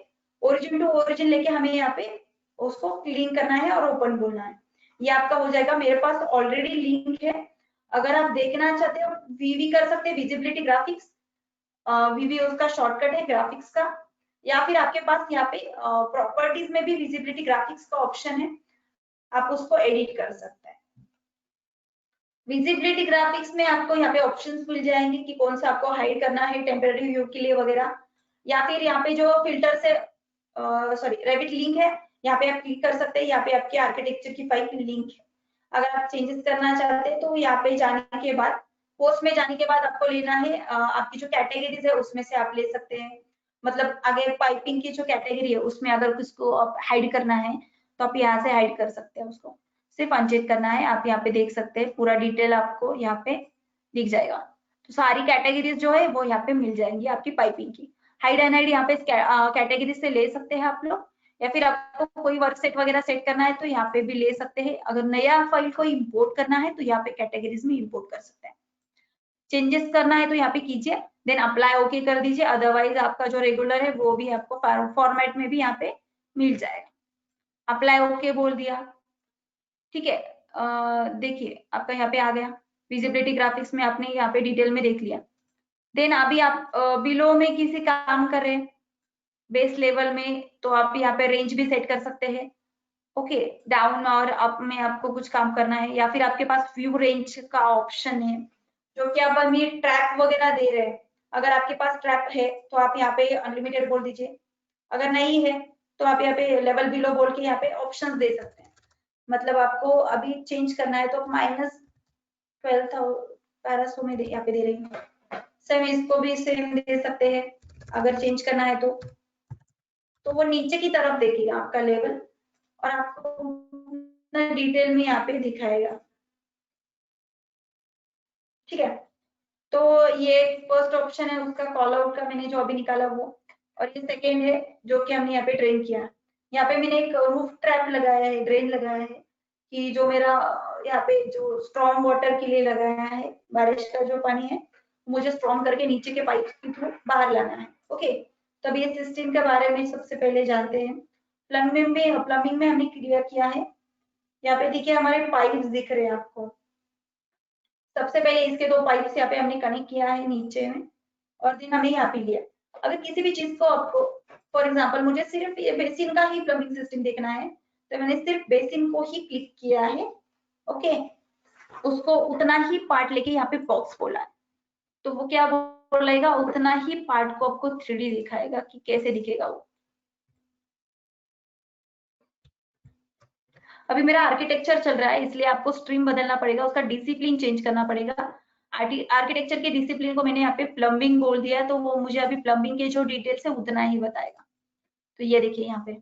ओरिजिन टू ओरिजिन लेके हमें यहाँ पे उसको लिंक करना है और ओपन बोलना है। ये आपका हो जाएगा, मेरे पास ऑलरेडी लिंक है। अगर आप देखना चाहते हो वीवी कर सकते हैं, विजिबिलिटी ग्राफिक्स, वीवी उसका शॉर्टकट है ग्राफिक्स का, या फिर आपके पास यहाँ पे प्रॉपर्टीज में भी विजिबिलिटी ग्राफिक्स का ऑप्शन है, आप उसको एडिट कर सकते हैं। विजिबिलिटी ग्राफिक्स में आपको यहाँ पे ऑप्शंस मिल जाएंगे कि कौन सा आपको हाइड करना है टेम्पररी व्यू के लिए वगैरह, या फिर यहाँ पे जो फिल्टर से सॉरी रेविट लिंक है यहाँ पे आप क्लिक कर सकते हैं। यहाँ पे आपके आर्किटेक्चर की फाइल लिंक है, अगर आप चेंजेस करना चाहते हैं तो यहाँ पे जाने के बाद, पोस्ट में जाने के बाद आपको लेना है आपकी जो कैटेगरीज है उसमें से आप ले सकते हैं। मतलब आगे पाइपिंग की जो कैटेगरी है उसमें अगर किसको आप हाइड करना है तो आप यहाँ से हाइड कर सकते हैं, उसको सिर्फ अनचेक करना है। आप यहाँ पे देख सकते हैं पूरा डिटेल आपको यहाँ पे दिख जाएगा, तो सारी कैटेगरीज जो है वो यहाँ पे मिल जाएंगी आपकी पाइपिंग की। हाइड एंड हाइड यहाँ पे कैटेगरी से ले सकते हैं आप लोग, या फिर आपको कोई वर्क सेट वगैरह सेट करना है तो यहाँ पे भी ले सकते हैं। अगर नया फाइल को इंपोर्ट करना है तो यहाँ पे कैटेगरीज में इंपोर्ट कर सकते हैं। चेंजेस करना है तो यहाँ पे कीजिए, देन अप्लाई ओके कर दीजिए, अदरवाइज आपका जो रेगुलर है वो भी आपको फॉर्मेट में भी यहाँ पे मिल जाएगा। अप्लाई ओके बोल दिया, ठीक है। देखिए आपका यहाँ पे आ गया, विजिबिलिटी ग्राफिक्स में आपने यहाँ पे डिटेल में देख लिया। देन अभी आप बिलो में किसी काम कर रहे हैं बेस लेवल में, तो आप यहाँ पे रेंज भी सेट कर सकते हैं। ओके, डाउन और अप में आपको कुछ काम करना है, या फिर आपके पास व्यू रेंज का ऑप्शन है जो कि आप हमें ट्रैप वगैरह दे रहे हैं। अगर आपके पास ट्रैप है तो आप यहाँ पे अनलिमिटेड बोल दीजिए, अगर नहीं है तो आप यहाँ पे लेवल बिलो बोल के यहाँ पे ऑप्शन दे सकते हैं। मतलब आपको अभी चेंज करना है तो -12,1200 में यहाँ पे दे रही हूँ। सेम इसको भी सेम दे सकते हैं अगर चेंज करना है तो वो नीचे की तरफ देखिएगा आपका लेवल, और आपको डिटेल में यहाँ पे दिखाएगा, ठीक है। तो ये फर्स्ट ऑप्शन है उसका कॉल आउट का, मैंने जो अभी निकाला वो, और ये सेकेंड है जो कि हमने यहाँ पे ट्रेन किया। यहाँ पे मैंने एक रूफ ट्रैप लगाया है, ड्रेन लगाया है, कि जो मेरा यहाँ पे जो स्ट्रॉन्ग वाटर के लिए लगाया है, बारिश का जो पानी है मुझे स्ट्रॉन्ग करके नीचे के पाइप के थ्रू बाहर लाना है। ओके, तो अब ये सिस्टम के बारे में सबसे पहले जानते हैं। प्लम्बिंग में हमने क्लियर किया है। यहाँ पे देखिए हमारे पाइप दिख रहे हैं आपको। सबसे पहले इसके दो पाइप्स यहाँ पे हमने कनेक्ट किया है नीचे में, और देन हमने यहाँ पे लिया। अगर किसी भी चीज को आपको, फॉर एग्जांपल मुझे सिर्फ ये बेसिन का ही प्लम्बिंग सिस्टम देखना है तो मैंने सिर्फ बेसिन को ही क्लिक किया है। ओके, उसको उतना ही पार्ट लेके यहाँ पे बॉक्स बोला है, तो वो क्या बोलेगा, उतना ही पार्ट को आपको 3D दिखाएगा कि कैसे दिखेगा वो। अभी मेरा आर्किटेक्चर चल रहा है, इसलिए आपको स्ट्रीम बदलना पड़ेगा, उसका डिसिप्लिन चेंज करना पड़ेगा। आर्किटेक्चर के डिसिप्लिन को मैंने यहाँ पे प्लम्बिंग बोल दिया है, तो वो मुझे अभी प्लम्बिंग के जो डिटेल्स है उतना ही बताएगा। तो ये देखिए यहाँ पे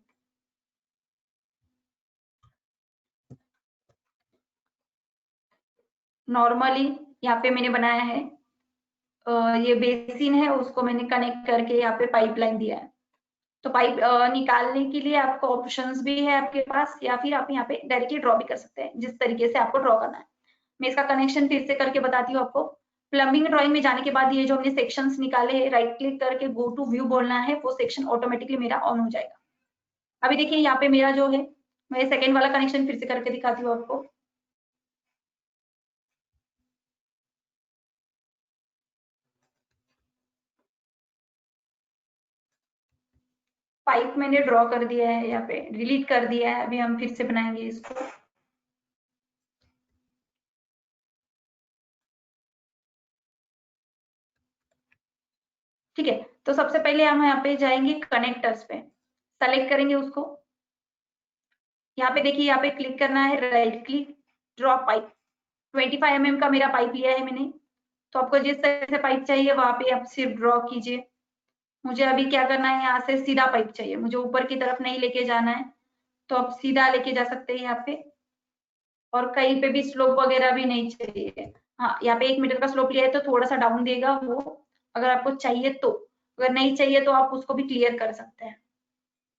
नॉर्मली यहाँ पे मैंने बनाया है, ये बेसिन है, उसको मैंने कनेक्ट करके यहाँ पे पाइपलाइन दिया है। तो पाइप निकालने के लिए आपको ऑप्शंस भी है आपके पास, या फिर आप यहाँ पे डायरेक्टली ड्रॉ भी कर सकते हैं, जिस तरीके से आपको ड्रॉ करना है। मैं इसका कनेक्शन फिर से करके बताती हूँ आपको। प्लम्बिंग ड्राइंग में जाने के बाद ये जो हमने सेक्शंस निकाले हैं, राइट क्लिक करके गो टू व्यू बोलना है, वो सेक्शन ऑटोमेटिकली मेरा ऑन हो जाएगा। अभी देखिए यहाँ पे मेरा जो है, मैं सेकेंड वाला कनेक्शन फिर से करके दिखाती हूँ आपको। पाइप मैंने ड्रॉ कर दिया है, यहाँ पे डिलीट कर दिया है, अभी हम फिर से बनाएंगे इसको। ठीक है, तो सबसे पहले हम यहाँ पे जाएंगे कनेक्टर्स पे, सेलेक्ट करेंगे उसको। यहाँ पे देखिए, यहाँ पे क्लिक करना है, right click, draw pipe. 25 mm का मेरा पाइप लिया है मैंने। तो आपको जिस तरह से पाइप चाहिए वहां पे आप सिर्फ ड्रॉ कीजिए। मुझे अभी क्या करना है, यहाँ से सीधा पाइप चाहिए, मुझे ऊपर की तरफ नहीं लेके जाना है, तो आप सीधा लेके जा सकते हैं यहाँ पे। और कहीं पे भी स्लोप वगैरह भी नहीं चाहिए। हाँ, यहाँ पे 1 मीटर का स्लोप लिया है तो थोड़ा सा डाउन देगा वो, अगर आपको चाहिए तो। अगर नहीं चाहिए तो आप उसको भी क्लियर कर सकते हैं।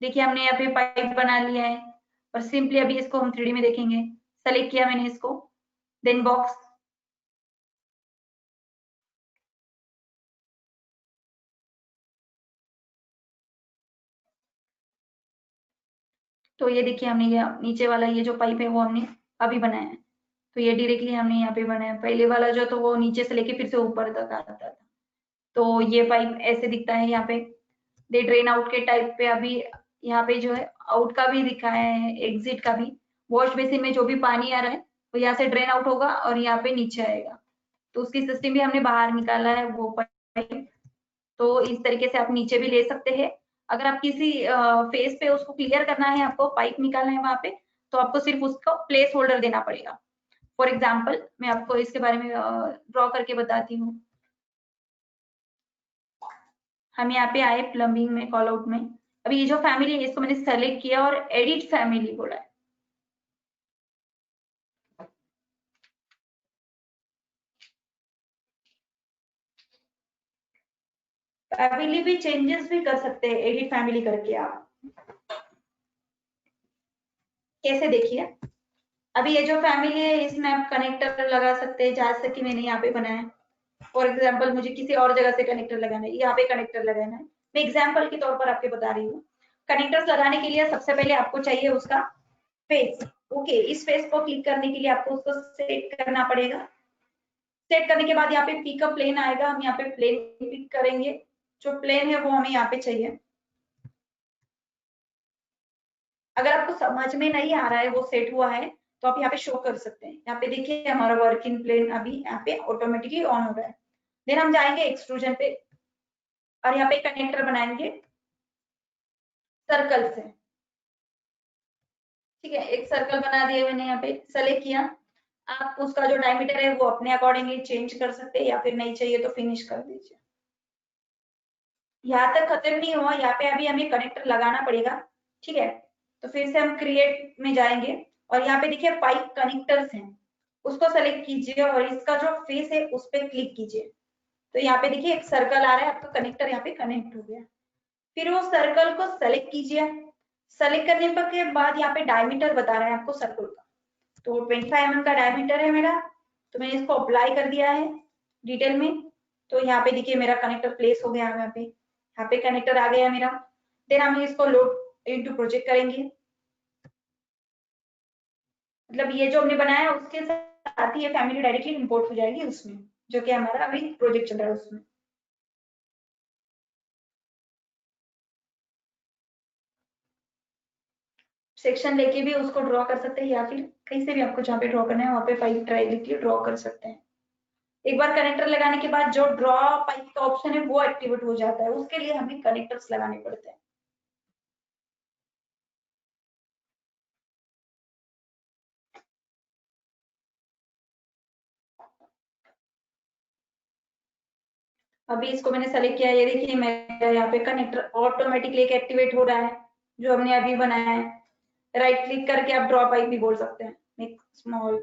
देखिए हमने यहाँ पे पाइप बना लिया है, और सिंपली अभी इसको हम 3D में देखेंगे। सेलेक्ट किया मैंने इसको, देन बॉक्स। तो ये देखिए हमने ये नीचे वाला ये जो पाइप है वो हमने अभी बनाया है। तो ये डायरेक्टली हमने यहाँ पे बनाया। पहले वाला जो तो वो नीचे से लेके फिर से ऊपर तक आता था। तो ये पाइप ऐसे दिखता है यहाँ पे। दे ड्रेन आउट के टाइप पे अभी यहाँ पे जो है आउट का भी दिखाया है, एग्जिट का भी। वॉश बेसिन में जो भी पानी आ रहा है वो यहाँ से ड्रेन आउट होगा और यहाँ पे नीचे आएगा। तो उसकी सिस्टम भी हमने बाहर निकाला है वो पाइप। तो इस तरीके से आप नीचे भी ले सकते हैं। अगर आप किसी फेस पे उसको क्लियर करना है, आपको पाइप निकालना है वहां पे, तो आपको सिर्फ उसको प्लेस होल्डर देना पड़ेगा। फॉर एग्जाम्पल मैं आपको इसके बारे में ड्रॉ करके बताती हूँ। हम यहाँ पे आए प्लम्बिंग में, कॉल आउट में। अभी ये जो फैमिली है इसको मैंने सेलेक्ट किया और एडिट फैमिली बोला है। फैमिली भी चेंजेस भी कर सकते हैं एडिट फैमिली करके आप। कैसे देखिए, अभी ये जो फैमिली है इसमें आप कनेक्टर लगा सकते हैं, जैसे कि मैंने यहाँ पे बनाया है। फॉर एग्जाम्पल मुझे किसी और जगह से कनेक्टर लगाना है, यहाँ पे कनेक्टर लगाना है। मैं एग्जाम्पल के तौर पर आपके बता रही हूँ। कनेक्टर्स लगाने के लिए सबसे पहले आपको चाहिए उसका फेस। ओके, इस फेस को क्लिक करने के लिए आपको उसको सेट करना पड़ेगा। सेट करने के बाद यहाँ पे पिक अ प्लेन आएगा, हम यहाँ पे प्लेन पिक करेंगे। जो प्लेन है वो हमें यहाँ पे चाहिए। अगर आपको समझ में नहीं आ रहा है वो सेट हुआ है, तो आप यहाँ पे शो कर सकते हैं। यहाँ पे देखिए हमारा वर्किंग प्लेन अभी यहाँ पे ऑटोमेटिकली ऑन हो रहा है। देन हम जाएंगे एक्सट्रूजन पे, और यहाँ पे कनेक्टर बनाएंगे सर्कल से। ठीक है, एक सर्कल बना दिया मैंने, यहाँ पे सेलेक्ट किया। आप उसका जो डायमीटर है वो अपने अकॉर्डिंगली चेंज कर सकते हैं, या फिर नहीं चाहिए तो फिनिश कर दीजिए। यहाँ तक खत्म नहीं हुआ, यहाँ पे अभी हमें कनेक्टर लगाना पड़ेगा। ठीक है, तो फिर से हम क्रिएट में जाएंगे, और यहाँ पे देखिए पाइप कनेक्टर्स हैं, उसको सेलेक्ट कीजिए और इसका जो फेस है उस पर क्लिक कीजिए। तो यहाँ पे देखिए एक सर्कल आ रहा है, आपका कनेक्टर यहाँ पे कनेक्ट हो गया। फिर वो सर्कल को सेलेक्ट कीजिए। सेलेक्ट करने पर के बाद यहाँ पे डायमीटर बता रहा है आपको सर्कल का। तो 25 mm का डायमीटर है मेरा, तो मैंने इसको अप्लाई कर दिया है डिटेल में। तो यहाँ पे देखिए मेरा कनेक्टर प्लेस हो गया है, यहाँ पे कनेक्टर आ गया मेरा। देन हम इसको लोड इनटू प्रोजेक्ट करेंगे। मतलब ये जो हमने बनाया है उसके साथ ही ये फैमिली डायरेक्टली इंपोर्ट हो जाएगी उसमें, जो कि हमारा अभी प्रोजेक्ट चल रहा है उसमें। सेक्शन लेके भी उसको ड्रॉ कर सकते हैं, या फिर कहीं से भी आपको जहाँ पे ड्रॉ करना है वहाँ पे पाइप ट्राई लेके ड्रॉ कर सकते हैं। एक बार कनेक्टर लगाने के बाद जो ड्रॉ पाइप का ऑप्शन है वो एक्टिवेट हो जाता है, उसके लिए हमें कनेक्टर्स लगाने पड़ते हैं। अभी इसको मैंने सेलेक्ट किया, ये देखिए मेरा यहाँ पे कनेक्टर ऑटोमेटिकली एक एक्टिवेट हो रहा है जो हमने अभी बनाया है। राइट क्लिक करके आप ड्रॉ पाइप भी बोल सकते हैं। एक स्मॉल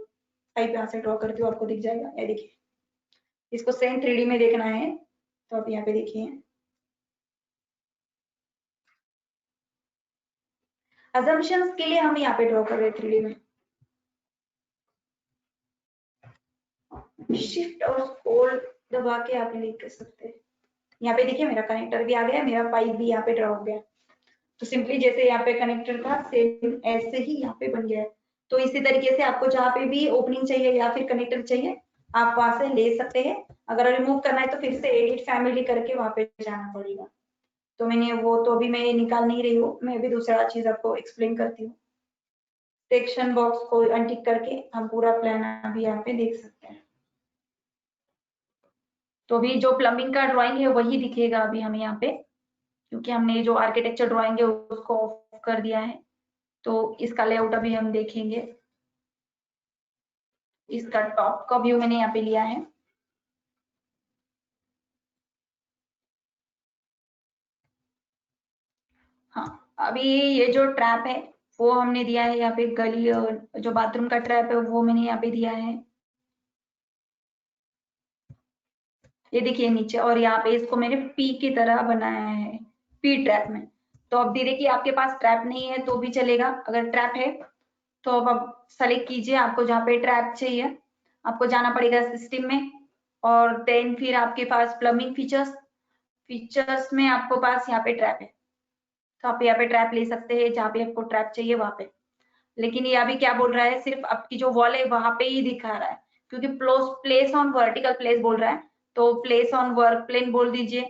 पाइप यहाँ से ड्रॉ करती हूँ, आपको दिख जाएगा। ये देखिए, इसको सेम 3D में देखना है तो आप यहाँ पे देखिए, अजम्पशंस के लिए हम यहाँ पे ड्रॉ कर रहे हैं 3D में। शिफ्ट और होल्ड दबा के आप क्लिक कर सकते हैं। यहाँ पे देखिए मेरा कनेक्टर भी आ गया, मेरा पाइप भी यहाँ पे ड्रॉ हो गया। तो सिंपली जैसे यहाँ पे कनेक्टर था सेम ऐसे ही यहाँ पे बन गया है। तो इसी तरीके से आपको जहाँ पे भी ओपनिंग चाहिए या फिर कनेक्टर चाहिए आप वहां से ले सकते हैं। अगर रिमूव करना है तो फिर से एडिट फैमिली करके वहां पे जाना पड़ेगा। तो मैंने वो तो अभी मैं निकाल नहीं रही हूँ, मैं अभी दूसरा चीज आपको एक्सप्लेन करती हूँ। सेक्शन बॉक्स को अनटिक करके हम पूरा प्लान अभी यहाँ पे देख सकते हैं। तो अभी जो प्लम्बिंग का ड्राइंग है वही दिखेगा अभी हमें यहाँ पे, क्योंकि हमने जो आर्किटेक्चर ड्राइंग है उसको ऑफ कर दिया है। तो इसका लेआउट अभी हम देखेंगे। इसका टॉप का व्यू मैंने यहाँ पे लिया है। हाँ, अभी ये जो ट्रैप है वो हमने दिया है यहाँ पे, गली जो बाथरूम का ट्रैप है वो मैंने यहाँ पे दिया है। ये देखिए नीचे, और यहाँ पे इसको मैंने पी की तरह बनाया है, पी ट्रैप में। तो अब धीरे कि आपके पास ट्रैप नहीं है तो भी चलेगा, अगर ट्रैप है तो अब आप सेलेक्ट कीजिए आपको जहाँ पे ट्रैप चाहिए। आपको जाना पड़ेगा सिस्टम में, और देन फिर आपके पास प्लम्बिंग फीचर्स, फीचर्स में आपको पास यहाँ पे ट्रैप है। तो आप यहाँ पे ट्रैप ले सकते हैं जहाँ पे आपको ट्रैप चाहिए वहां पे। लेकिन ये अभी क्या बोल रहा है, सिर्फ आपकी जो वॉल है वहां पे ही दिखा रहा है, क्योंकि प्लेस ऑन वर्टिकल प्लेस बोल रहा है। तो प्लेस ऑन वर्क प्लेन बोल दीजिए,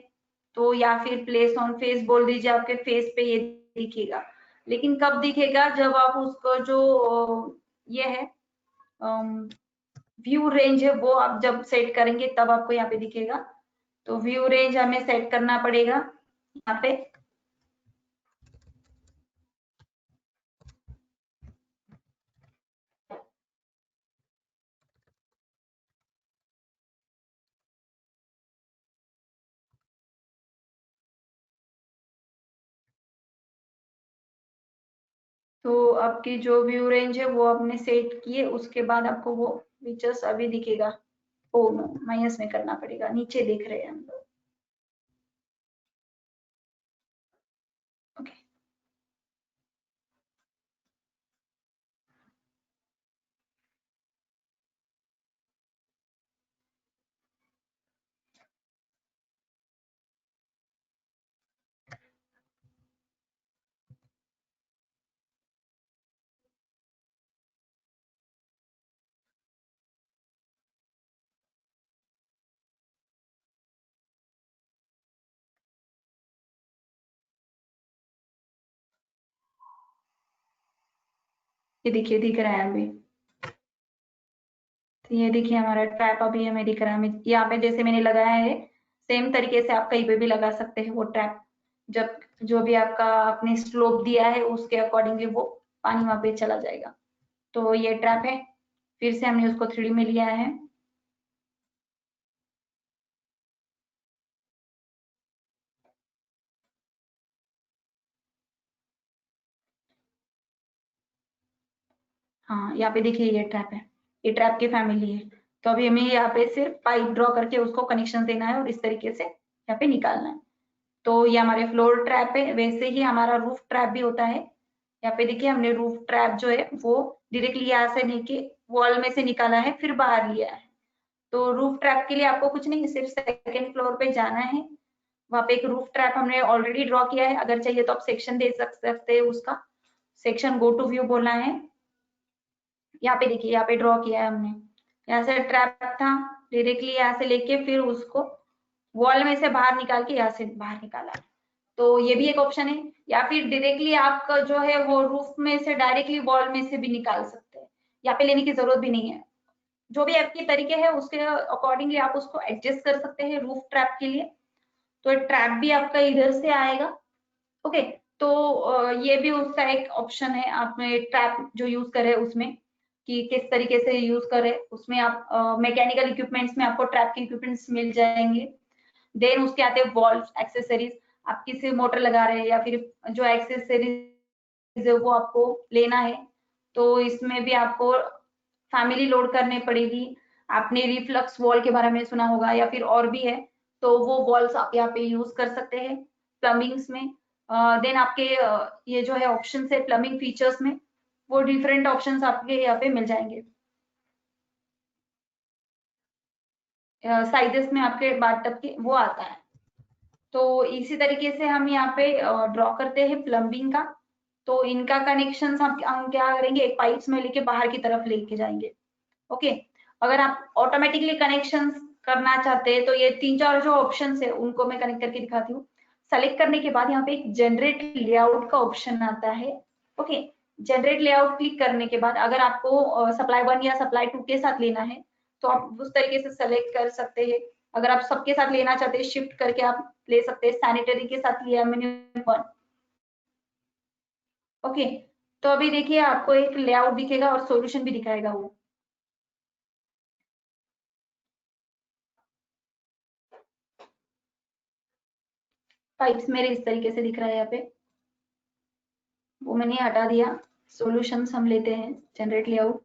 तो या फिर प्लेस ऑन फेस बोल दीजिए, आपके फेस पे ये दिखेगा। लेकिन कब दिखेगा, जब आप उसको जो ये है व्यू रेंज है वो आप जब सेट करेंगे तब आपको यहाँ पे दिखेगा। तो व्यू रेंज हमें सेट करना पड़ेगा यहाँ पे। तो आपकी जो व्यू रेंज है वो आपने सेट किए, उसके बाद आपको वो फीचर्स अभी दिखेगा। ओ नो, माइनस में करना पड़ेगा, नीचे देख रहे हैं हम लोग। ओके, ये देखिए दिख रहा है अभी। तो ये देखिए हमारा ट्रैप अभी हमें दिख रहा है। यहाँ पे जैसे मैंने लगाया है सेम तरीके से आप कहीं पे भी लगा सकते हैं वो ट्रैप। जब जो भी आपका आपने स्लोप दिया है उसके अकॉर्डिंगली वो पानी वहां पे चला जाएगा। तो ये ट्रैप है, फिर से हमने उसको 3D में लिया है। हाँ, यहाँ पे देखिए ये ट्रैप है, ये ट्रैप की फैमिली है। तो अभी हमें यहाँ पे सिर्फ पाइप ड्रॉ करके उसको कनेक्शन देना है और इस तरीके से यहाँ पे निकालना है। तो ये हमारे फ्लोर ट्रैप है, वैसे ही हमारा रूफ ट्रैप भी होता है। यहाँ पे देखिए हमने रूफ ट्रैप जो है वो डायरेक्टली यहाँ से नहीं कि वॉल में से निकाला है फिर बाहर लिया है। तो रूफ ट्रैप के लिए आपको कुछ नहीं, सिर्फ सेकेंड फ्लोर पे जाना है। वहां पे एक रूफ ट्रैप हमने ऑलरेडी ड्रॉ किया है, अगर चाहिए तो आप सेक्शन दे सकते हैं उसका। सेक्शन गो टू व्यू बोलना है। यहाँ पे देखिए यहाँ पे ड्रॉ किया है हमने। यहाँ से ट्रैप था, डायरेक्टली यहाँ से लेके फिर उसको वॉल में से बाहर निकाल के यहाँ से बाहर निकाला है। तो ये भी एक ऑप्शन है। या फिर डायरेक्टली आपका जो है वो रूफ में से डायरेक्टली वॉल में से भी निकाल सकते हैं, यहाँ पे लेने की जरूरत भी नहीं है। जो भी आपके तरीके है उसके अकॉर्डिंगली आप उसको एडजस्ट कर सकते हैं रूफ ट्रैप के लिए। तो ट्रैप भी आपका इधर से आएगा। ओके, तो ये भी उसका एक ऑप्शन है, आप ट्रैप जो यूज करें उसमें कि किस तरीके से यूज करें। उसमें आप मैकेनिकल इक्विपमेंट्स में आपको ट्रैप के इक्विपमेंट्स मिल जाएंगे। देन उसके आते हैं वॉल्व एक्सेसरीज, आप किसी मोटर लगा रहे हैं या फिर जो एक्सेसरीज है वो आपको लेना है, तो इसमें भी आपको फैमिली लोड करनी पड़ेगी। आपने रिफ्लक्स वॉल के बारे में सुना होगा या फिर और भी है, तो वो वॉल्स आप यहाँ पे यूज कर सकते हैं प्लम्बिंग्स में। देन आपके ये जो है ऑप्शन है प्लम्बिंग फीचर्स में, वो डिफरेंट ऑप्शंस आपके यहाँ पे मिल जाएंगे। साइजेस में आपके बाथटब के वो आता है। तो इसी तरीके से हम यहाँ पे ड्रॉ करते हैं प्लम्बिंग का। तो इनका कनेक्शन हम क्या करेंगे, एक पाइप्स में लेके बाहर की तरफ लेके जाएंगे। ओके, अगर आप ऑटोमेटिकली कनेक्शन करना चाहते हैं तो ये 3-4 जो ऑप्शन है उनको मैं कनेक्ट करके दिखाती हूँ। सेलेक्ट करने के बाद यहाँ पे एक जनरेट लेआउट का ऑप्शन आता है। ओके, जनरेट लेआउट क्लिक करने के बाद अगर आपको सप्लाई 1 या सप्लाई 2 के साथ लेना है तो आप उस तरीके से सेलेक्ट कर सकते हैं। अगर आप सबके साथ लेना चाहते हैं शिफ्ट करके आप ले सकते हैं। सैनिटरी के साथ लिया मैंने 1। ओके, तो अभी देखिए आपको एक लेआउट दिखेगा और सॉल्यूशन भी दिखाएगा वो। पाइप्स मेरे इस तरीके से दिख रहा है यहाँ पे, वो मैंने हटा दिया। सॉल्यूशंस हम लेते हैं, जनरेट लेआउट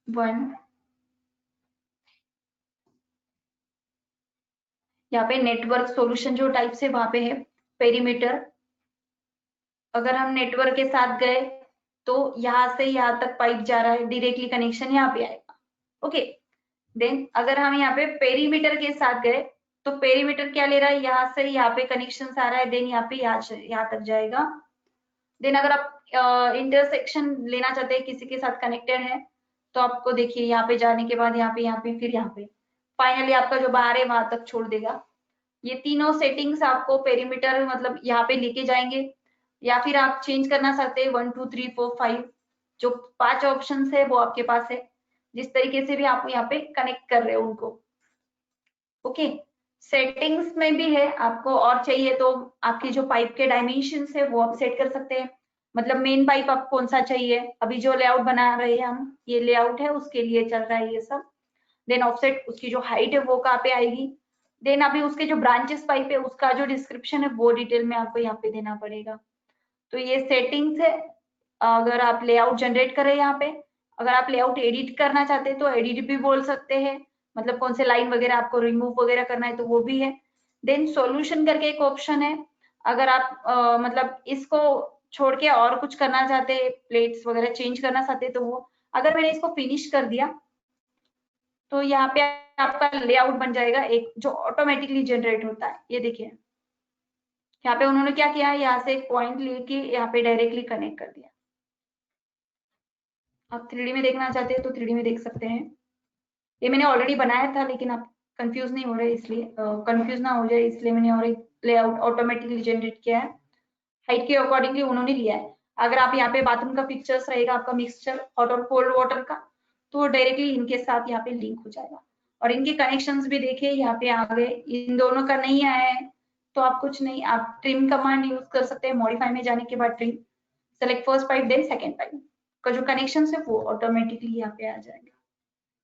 1। यहाँ पे नेटवर्क सॉल्यूशन जो टाइप से वहां पे है पेरीमीटर। अगर हम नेटवर्क के साथ गए तो यहाँ से यहाँ तक पाइप जा रहा है, डायरेक्टली कनेक्शन यहाँ पे आएगा। ओके, देन अगर हम यहाँ पे पेरीमीटर के साथ गए तो पेरीमीटर क्या ले रहा है, यहाँ से यहाँ पे कनेक्शन आ रहा है, देन यहाँ पे यहाँ तक जाएगा। देन अगर आप इंटरसेक्शन लेना चाहते हैं, किसी के साथ कनेक्टेड है, तो आपको देखिए यहाँ पे जाने के बाद यहाँ पे फिर यहाँ पे फाइनली आपका जो बाहर है वहां तक छोड़ देगा। ये तीनों सेटिंग्स आपको पेरीमीटर मतलब यहाँ पे लेके जाएंगे, या फिर आप चेंज करना चाहते हैं 1 2 3 4 5 जो 5 ऑप्शन है वो आपके पास है। जिस तरीके से भी आप यहाँ पे कनेक्ट कर रहे हो उनको। ओके, सेटिंग्स में भी है, आपको और चाहिए तो आपकी जो पाइप के डायमेंशन है वो आप सेट कर सकते हैं। मतलब मेन पाइप आप कौन सा चाहिए, अभी जो लेआउट बना रहे हैं हम, ये लेआउट है उसके लिए चल रहा है ये सब। देन ऑफसेट उसकी जो हाइट है वो कहाँ पे आएगी। देन अभी उसके जो ब्रांचेस पाइप है उसका जो डिस्क्रिप्शन है वो डिटेल में आपको यहाँ पे देना पड़ेगा। तो ये सेटिंग्स है। अगर आप लेआउट जनरेट करें यहाँ पे, अगर आप लेआउट एडिट करना चाहते हैं तो एडिट भी बोल सकते हैं, मतलब कौन से लाइन वगैरह आपको रिमूव वगैरह करना है तो वो भी है। देन सॉल्यूशन करके एक ऑप्शन है, अगर आप मतलब इसको छोड़ के और कुछ करना चाहते हैं, प्लेट्स वगैरह चेंज करना चाहते हैं तो वो, अगर मैंने इसको फिनिश कर दिया तो यहाँ पे आपका लेआउट बन जाएगा एक जो ऑटोमेटिकली जनरेट होता है। ये देखिए यहाँ पे उन्होंने क्या किया है, यहाँ से एक पॉइंट लेके यहाँ पे डायरेक्टली कनेक्ट कर दिया। आप 3D में देखना चाहते हैं तो 3D में देख सकते हैं। ये मैंने ऑलरेडी बनाया था लेकिन आप कंफ्यूज नहीं हो रहे, इसलिए कंफ्यूज ना हो जाए इसलिए मैंने और एक लेआउट ऑटोमेटिकली जनरेट किया है। हाइट के अकॉर्डिंगली उन्होंने लिया है। अगर आप यहाँ पे बाथरूम का पिक्चर्स रहेगा आपका मिक्सचर हॉट और कोल्ड वाटर का, तो डायरेक्टली इनके साथ यहाँ पे लिंक हो जाएगा। और इनके कनेक्शंस भी देखिए यहाँ पे आ गए, इन दोनों का नहीं आया है तो आप कुछ नहीं, आप ट्रिम कमांड यूज कर सकते हैं। मॉडिफाई में जाने के बाद trim, select first pipe then second pipe का जो कनेक्शन है वो ऑटोमेटिकली यहाँ पे आ जाएगा।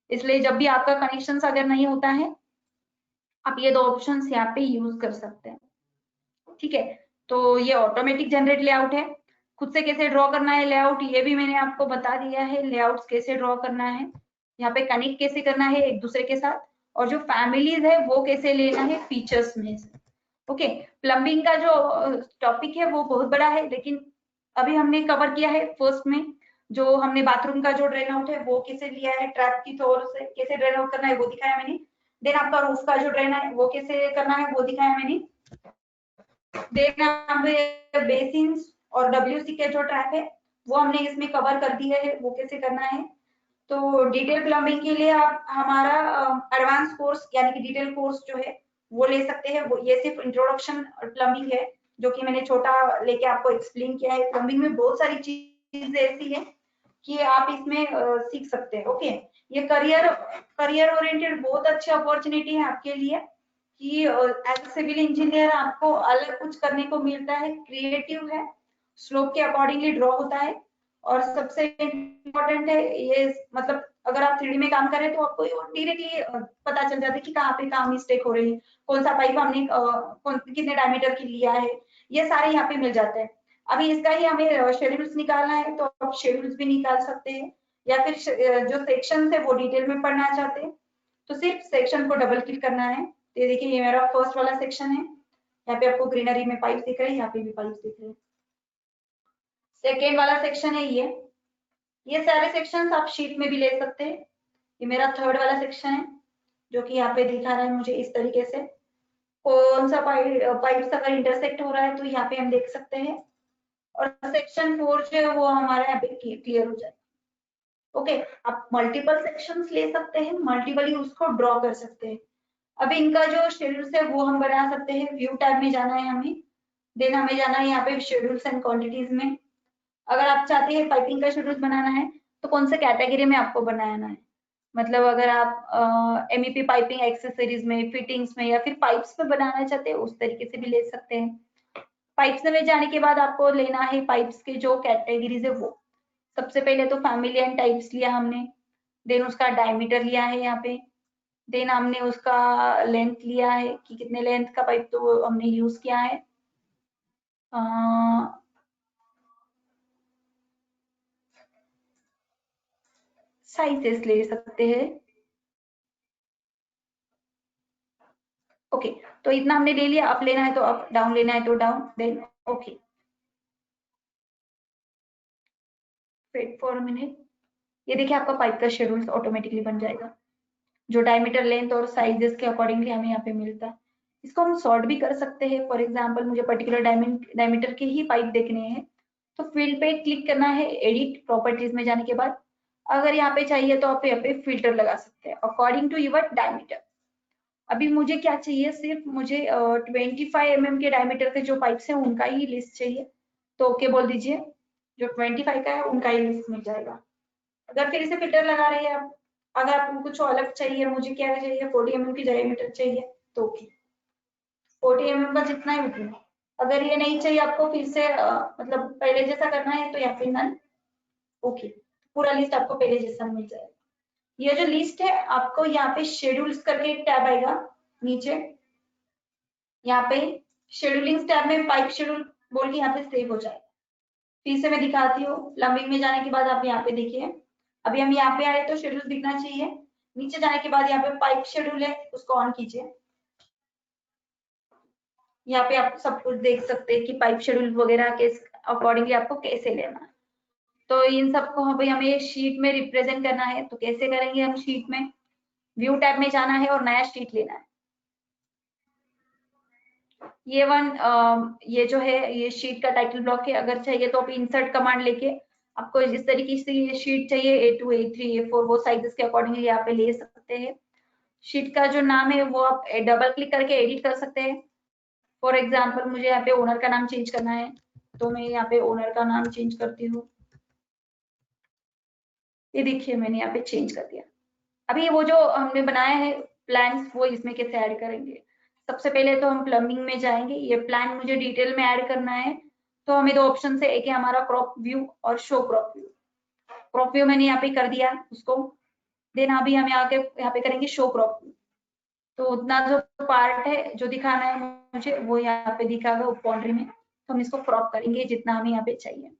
इसलिए जब भी आपका कनेक्शन अगर नहीं होता है आप ये दो ऑप्शन यहाँ पे यूज कर सकते हैं। ठीक है, तो ये ऑटोमेटिक जनरेट लेआउट है। खुद से कैसे ड्रॉ करना है लेआउट ये भी मैंने आपको बता दिया है, लेआउट्स कैसे ड्रॉ करना है, यहाँ पे कनेक्ट कैसे करना है एक दूसरे के साथ, और जो फैमिलीज है वो कैसे लेना है फीचर्स में से। ओके, प्लम्बिंग का जो टॉपिक है वो बहुत बड़ा है, लेकिन अभी हमने कवर किया है फर्स्ट में। जो हमने बाथरूम का जो ड्रेन आउट है वो कैसे लिया है, ट्रैप की तौर से कैसे ड्रेन आउट करना है वो दिखाया मैंने। देन आपका रूफ का जो ड्रेन है वो कैसे करना है वो दिखाया मैंने। देन हमें बेसिन और डब्ल्यूसी के जो ट्रैप है वो हमने इसमें कवर कर दिया है, वो कैसे करना है। तो डिटेल प्लम्बिंग के लिए आप हमारा एडवांस कोर्स यानी कि डिटेल कोर्स जो है वो ले सकते हैं। वो ये सिर्फ इंट्रोडक्शन प्लम्बिंग है जो कि मैंने छोटा लेके आपको एक्सप्लेन किया है। प्लम्बिंग में बहुत सारी चीजें ऐसी है कि आप इसमें सीख सकते हैं। ओके, ये करियर ओरिएंटेड बहुत अच्छी अपॉर्चुनिटी है आपके लिए कि एज सिविल इंजीनियर आपको अलग कुछ करने को मिलता है, क्रिएटिव है, स्लोप के अकॉर्डिंगली ड्रॉ होता है, और सबसे इम्पोर्टेंट है ये मतलब अगर आप 3D में काम कर रहे हैं तो आपको डायरेक्टली पता चल जाता है कि कहाँ पे कहाँ मिस्टेक हो रही है, कौन सा पाइप हमने कितने डायमीटर की लिया है, ये सारे यहाँ पे मिल जाते हैं। अभी इसका ही हमें शेड्यूल्स निकालना है तो आप शेड्यूल्स भी निकाल सकते हैं, या फिर जो सेक्शन है वो डिटेल में पढ़ना चाहते हैं तो सिर्फ सेक्शन को डबल क्लिक करना है। तो ये देखिए, ये मेरा फर्स्ट वाला सेक्शन है, यहाँ पे आपको ग्रीनरी में पाइप दिख रहे हैं, यहाँ पे भी पाइप दिख रहे हैं। सेकेंड वाला सेक्शन है ये सारे सेक्शंस आप शीट में भी ले सकते हैं। ये मेरा थर्ड वाला सेक्शन है जो कि यहाँ पे दिखा रहा है मुझे इस तरीके से, कौन सा पाइप अगर इंटरसेक्ट हो रहा है तो यहाँ पे हम देख सकते हैं, और सेक्शन 4 जो है वो हमारा यहाँ पे क्लियर हो जाए। ओके, आप मल्टीपल सेक्शंस ले सकते हैं, मल्टीपली उसको ड्रॉ कर सकते हैं। अब इनका जो शेड्यूल्स है वो हम बना सकते हैं। व्यू टैब में जाना है हमें, देन हमें जाना है यहाँ पे शेड्यूल्स एंड क्वांटिटीज में। अगर आप चाहते हैं पाइपिंग का शेड्यूल बनाना है तो कौन से कैटेगरी में आपको बनाना है, मतलब अगर आप एमईपी पाइपिंग एक्सेसरीज में, फिटिंग्स में, या फिर पाइप्स में बनाना चाहते हैं उस तरीके से भी ले सकते हैं। पाइप्स में जाने के बाद आपको लेना है पाइप्स के जो कैटेगरीज है वो। सबसे पहले तो फैमिली एंड टाइप्स लिया हमने, देन उसका डायमीटर लिया है यहाँ पे, देन हमने उसका लेंथ लिया है कि कितने लेंथ का पाइप तो हमने यूज किया है। साइजेस ले सकते हैं। ओके, तो इतना हमने ले लिया, अप लेना है तो अप, डाउन लेना है तो down, then okay, wait for minute. ये देखिए आपका पाइप का शेड्यूल ऑटोमेटिकली बन जाएगा, जो डायमीटर, लेंथ और साइजेस के अकॉर्डिंगली हमें यहाँ पे मिलता है। इसको हम सॉर्ट भी कर सकते हैं। फॉर एग्जांपल मुझे पर्टिकुलर डायमीटर के ही पाइप देखने हैं तो फील्ड पे क्लिक करना है, एडिट प्रॉपर्टीज में जाने के बाद अगर यहाँ पे चाहिए तो आप यहाँ पे फिल्टर लगा सकते हैं अकॉर्डिंग टू योर डायमीटर। अभी मुझे क्या चाहिए, सिर्फ मुझे 25 mm के डायमीटर के जो पाइप्स हैं उनका ही लिस्ट चाहिए, तो ओके बोल दीजिए। जो 25 का है उनका ही लिस्ट मिल जाएगा। अगर फिर से फिल्टर लगा रहे हैं आप, अगर आपको कुछ अलग चाहिए, मुझे क्या चाहिए 40 mm की डायमीटर चाहिए तो ओके, 40 mm का जितना ही उतना। अगर ये नहीं चाहिए आपको, फिर से मतलब पहले जैसा करना है तो या फिर नन, ओके, पूरा लिस्ट आपको पहले जैसा मिल जाएगा। ये जो लिस्ट है आपको यहाँ पे शेड्यूल्स करके एक टैब आएगा नीचे, यहाँ पे शेड्यूलिंग टैब में पाइप शेड्यूल बोल के यहाँ पे सेव हो जाएगा। फिर से मैं दिखाती हूँ, प्लम्बिंग में जाने के बाद आप यहाँ पे देखिए, अभी हम यहाँ पे आए तो शेड्यूल दिखना चाहिए। नीचे जाने के बाद यहाँ पे पाइप शेड्यूल है, उसको ऑन कीजिए। यहाँ पे आप सब कुछ देख सकते हैं कि पाइप शेड्यूल वगैरह के अकॉर्डिंगली आपको कैसे लेना है। तो इन सबको अभी हमें शीट में रिप्रेजेंट करना है, तो कैसे करेंगे हम शीट में, व्यू टैब में जाना है और नया शीट लेना है। ये जो है ये शीट का टाइटल ब्लॉक है। अगर चाहिए तो आप इंसर्ट कमांड लेके आपको जिस तरीके से ये शीट चाहिए A2 A3 A4 वो साइजेस के अकॉर्डिंगली यहाँ पे ले सकते हैं। शीट का जो नाम है वो आप डबल क्लिक करके एडिट कर सकते हैं। फॉर एग्जाम्पल मुझे यहाँ पे ओनर का नाम चेंज करना है तो मैं यहाँ पे ओनर का नाम चेंज करती हूँ। ये देखिए मैंने यहाँ पे चेंज कर दिया। अभी वो जो हमने बनाया है प्लान्स वो इसमें कैसे ऐड करेंगे, सबसे पहले तो हम प्लम्बिंग में जाएंगे। ये प्लान मुझे डिटेल में ऐड करना है तो हमें दो ऑप्शन से, एक है हमारा क्रॉप व्यू और show crop view. Crop view मैंने यहाँ पे कर दिया उसको, देन अभी हम यहाँ पे करेंगे शो क्रॉप व्यू। तो उतना जो पार्ट है जो दिखाना है मुझे वो यहाँ पे दिखागा बाउंड्री में, तो हम इसको क्रॉप करेंगे जितना हमें यहाँ पे चाहिए।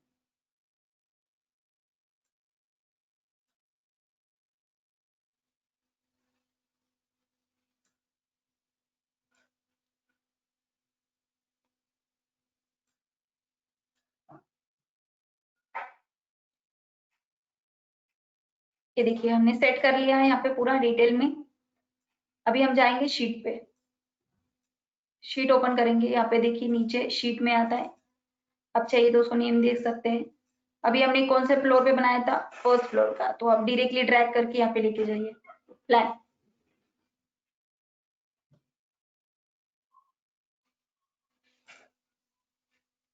ये देखिए हमने सेट कर लिया है यहाँ पे पूरा डिटेल में। अभी हम जाएंगे शीट पे, शीट ओपन करेंगे। यहाँ पे देखिए नीचे शीट में आता है, अब चाहिए तो उसको नेम दे सकते हैं। अभी हमने कौन से फ्लोर पे बनाया था, फर्स्ट फ्लोर का, तो आप डायरेक्टली ड्रैग करके यहाँ पे लेके जाइए प्लान।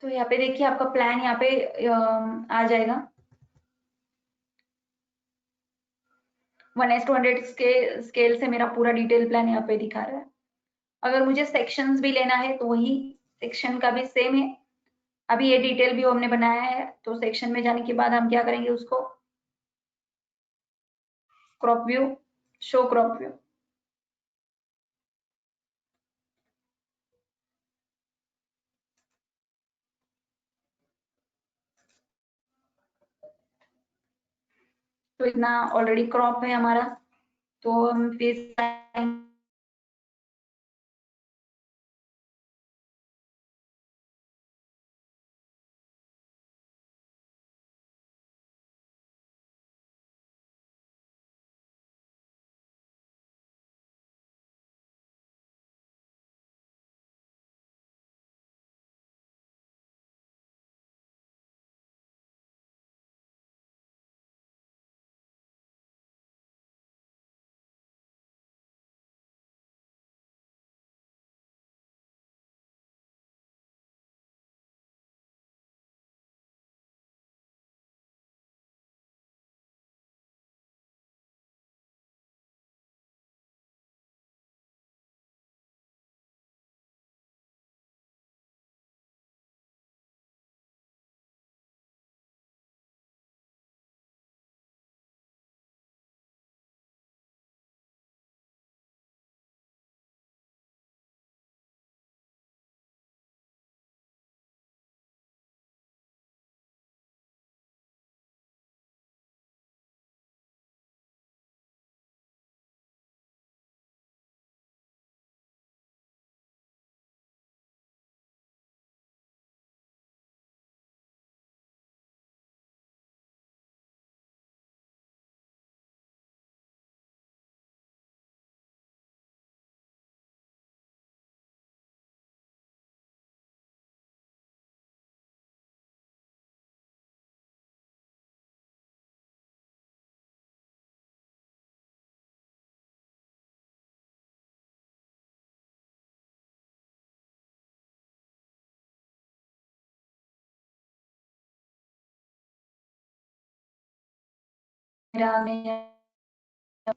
तो यहाँ पे देखिए आपका प्लान यहाँ पे आ जाएगा। 1:100 स्केल से मेरा पूरा डिटेल प्लान यहाँ पे दिखा रहा है। अगर मुझे सेक्शंस भी लेना है तो वही सेक्शन का भी सेम है। अभी ये डिटेल भी हमने बनाया है तो सेक्शन में जाने के बाद हम क्या करेंगे, उसको crop view, show crop view. तो इतना ऑलरेडी क्रॉप है हमारा, तो हम फेस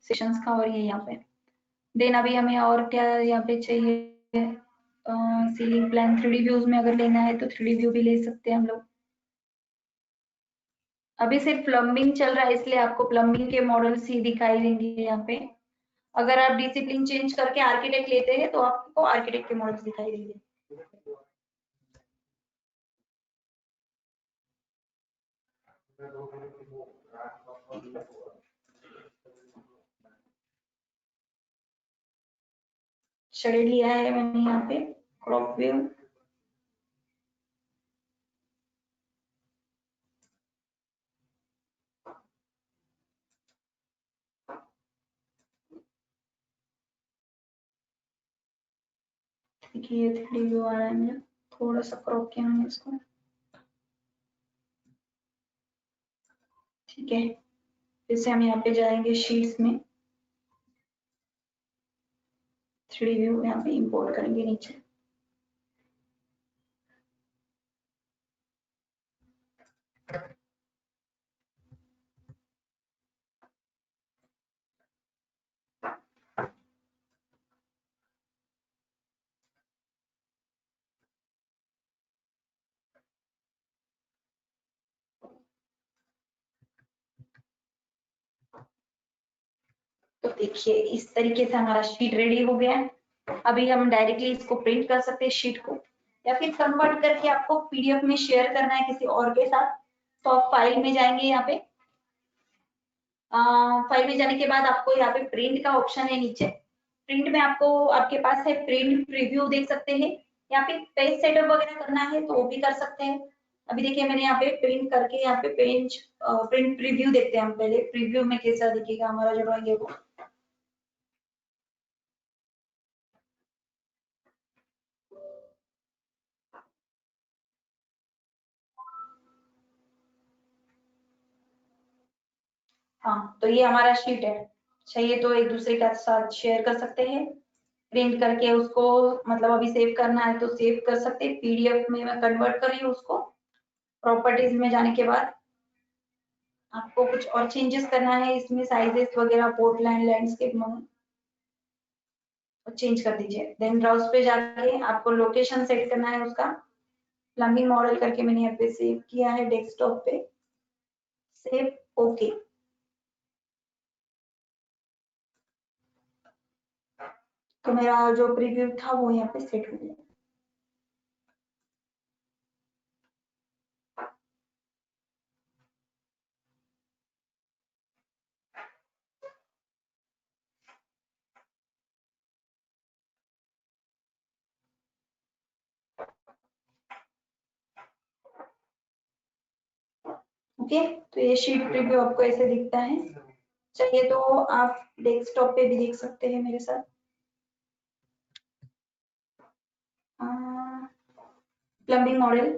सेशंस का, और ये यहाँ पे देन अभी हमें और क्या यहाँ पे चाहिए, सीलिंग प्लान 3D व्यूज में अगर लेना है तो 3D व्यू भी ले सकते हैं हम लोग। अभी सिर्फ प्लम्बिंग चल रहा है, इसलिए आपको प्लम्बिंग के मॉडल्स ही दिखाई देंगे यहाँ पे। अगर आप डिसिप्लिन चेंज करके आर्किटेक्ट लेते हैं तो आपको आर्किटेक्ट के मॉडल्स दिखाई देंगे। शेडेड लिया है मैंने यहाँ पे क्रॉप व्यू। देखिए ये 3D व्यू आ रहा है, मैंने थोड़ा सा क्रॉप किया मैंने इसको। ठीक है, फिर से हम यहाँ पे जाएंगे शीट्स में, 3D व्यू यहाँ पे इंपोर्ट करेंगे नीचे। तो देखिए इस तरीके से हमारा शीट रेडी हो गया है। अभी हम डायरेक्टली इसको प्रिंट कर सकते हैं शीट को, या फिर कन्वर्ट करके आपको पीडीएफ में शेयर करना है किसी और के साथ, तो आप फाइल में जाएंगे। यहाँ पे फाइल में जाने के बाद आपको यहाँ पे प्रिंट का ऑप्शन है नीचे। प्रिंट में आपको आपके पास है प्रिंट प्रीव्यू, देख सकते हैं, या फिर पेज सेटअप वगैरह करना है तो वो भी कर सकते हैं। अभी देखिए मैंने यहाँ पे प्रिंट करके यहाँ पे पेज प्रिंट प्रीव्यू देखते हैं हम पहले, प्रीव्यू में कैसा दिखेगा हमारा जो ड्राइंग है वो। हाँ, तो ये हमारा शीट है, चाहिए तो एक दूसरे के साथ शेयर कर सकते हैं। प्रिंट करके उसको, मतलब अभी सेव करना है तो सेव कर सकते हैं, पीडीएफ में मैं कन्वर्ट कर रही हूँ उसको। प्रॉपर्टीज में जाने के बाद आपको कुछ और चेंजेस करना है इसमें, साइजेस वगैरह, पोर्टलैंड लैंडस्केप में चेंज कर दीजिए। देन ब्राउज पे जाके आपको लोकेशन सेट करना है उसका। प्लम्बिंग मॉडल करके मैंने यहाँ पे सेव किया है डेस्कटॉप पे, सेव, ओके। तो मेरा जो प्रीव्यू था वो यहाँ पे सेट हो गया। ओके, तो ये शीट प्रीव्यू आपको ऐसे दिखता है। चाहिए तो आप डेस्कटॉप पे भी देख सकते हैं मेरे साथ। प्लम्बिंग मॉडल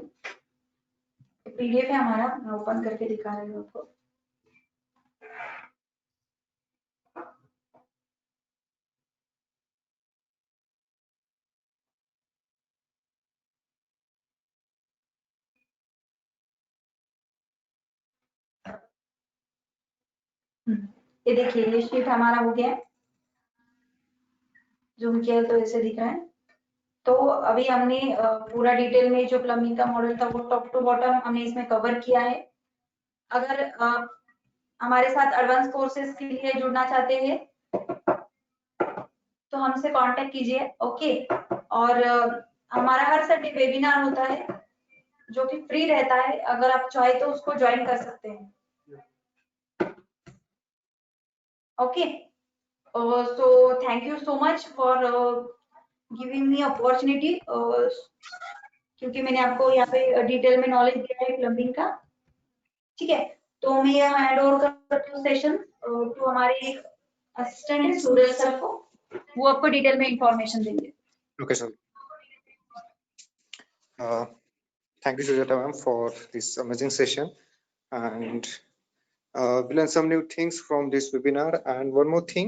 पीडीएफ है हमारा, मैं ओपन करके दिखा रही हूँ आपको। ये देखिए, ये शीट हमारा हो गया। जूम किया तो ऐसे दिख रहा है। तो अभी हमने पूरा डिटेल में जो प्लम्बिंग का मॉडल था वो टॉप टू बॉटम हमने इसमें कवर किया है। अगर आप हमारे साथ एडवांस कोर्सेज के लिए जुड़ना चाहते हैं तो हमसे कांटेक्ट कीजिए। ओके, और हमारा हर संडे वेबिनार होता है जो कि फ्री रहता है। अगर आप चाहे तो उसको ज्वाइन कर सकते हैं। Okay, so thank you so much for giving me opportunity, क्योंकि मैंने आपको यहाँ पे डिटेल में नॉलेज दिया है प्लम्बिंग का। ठीक है, तो मैं यहाँ हैंड ओवर करती हूँ सेशन टू हमारे असिस्टेंट है सूरज सर को, वो आपको डिटेल में इंफॉर्मेशन देंगे। Okay, sir. Thank you, Sujata ma'am, for this amazing session, and we learned some new things from this webinar. And one more thing,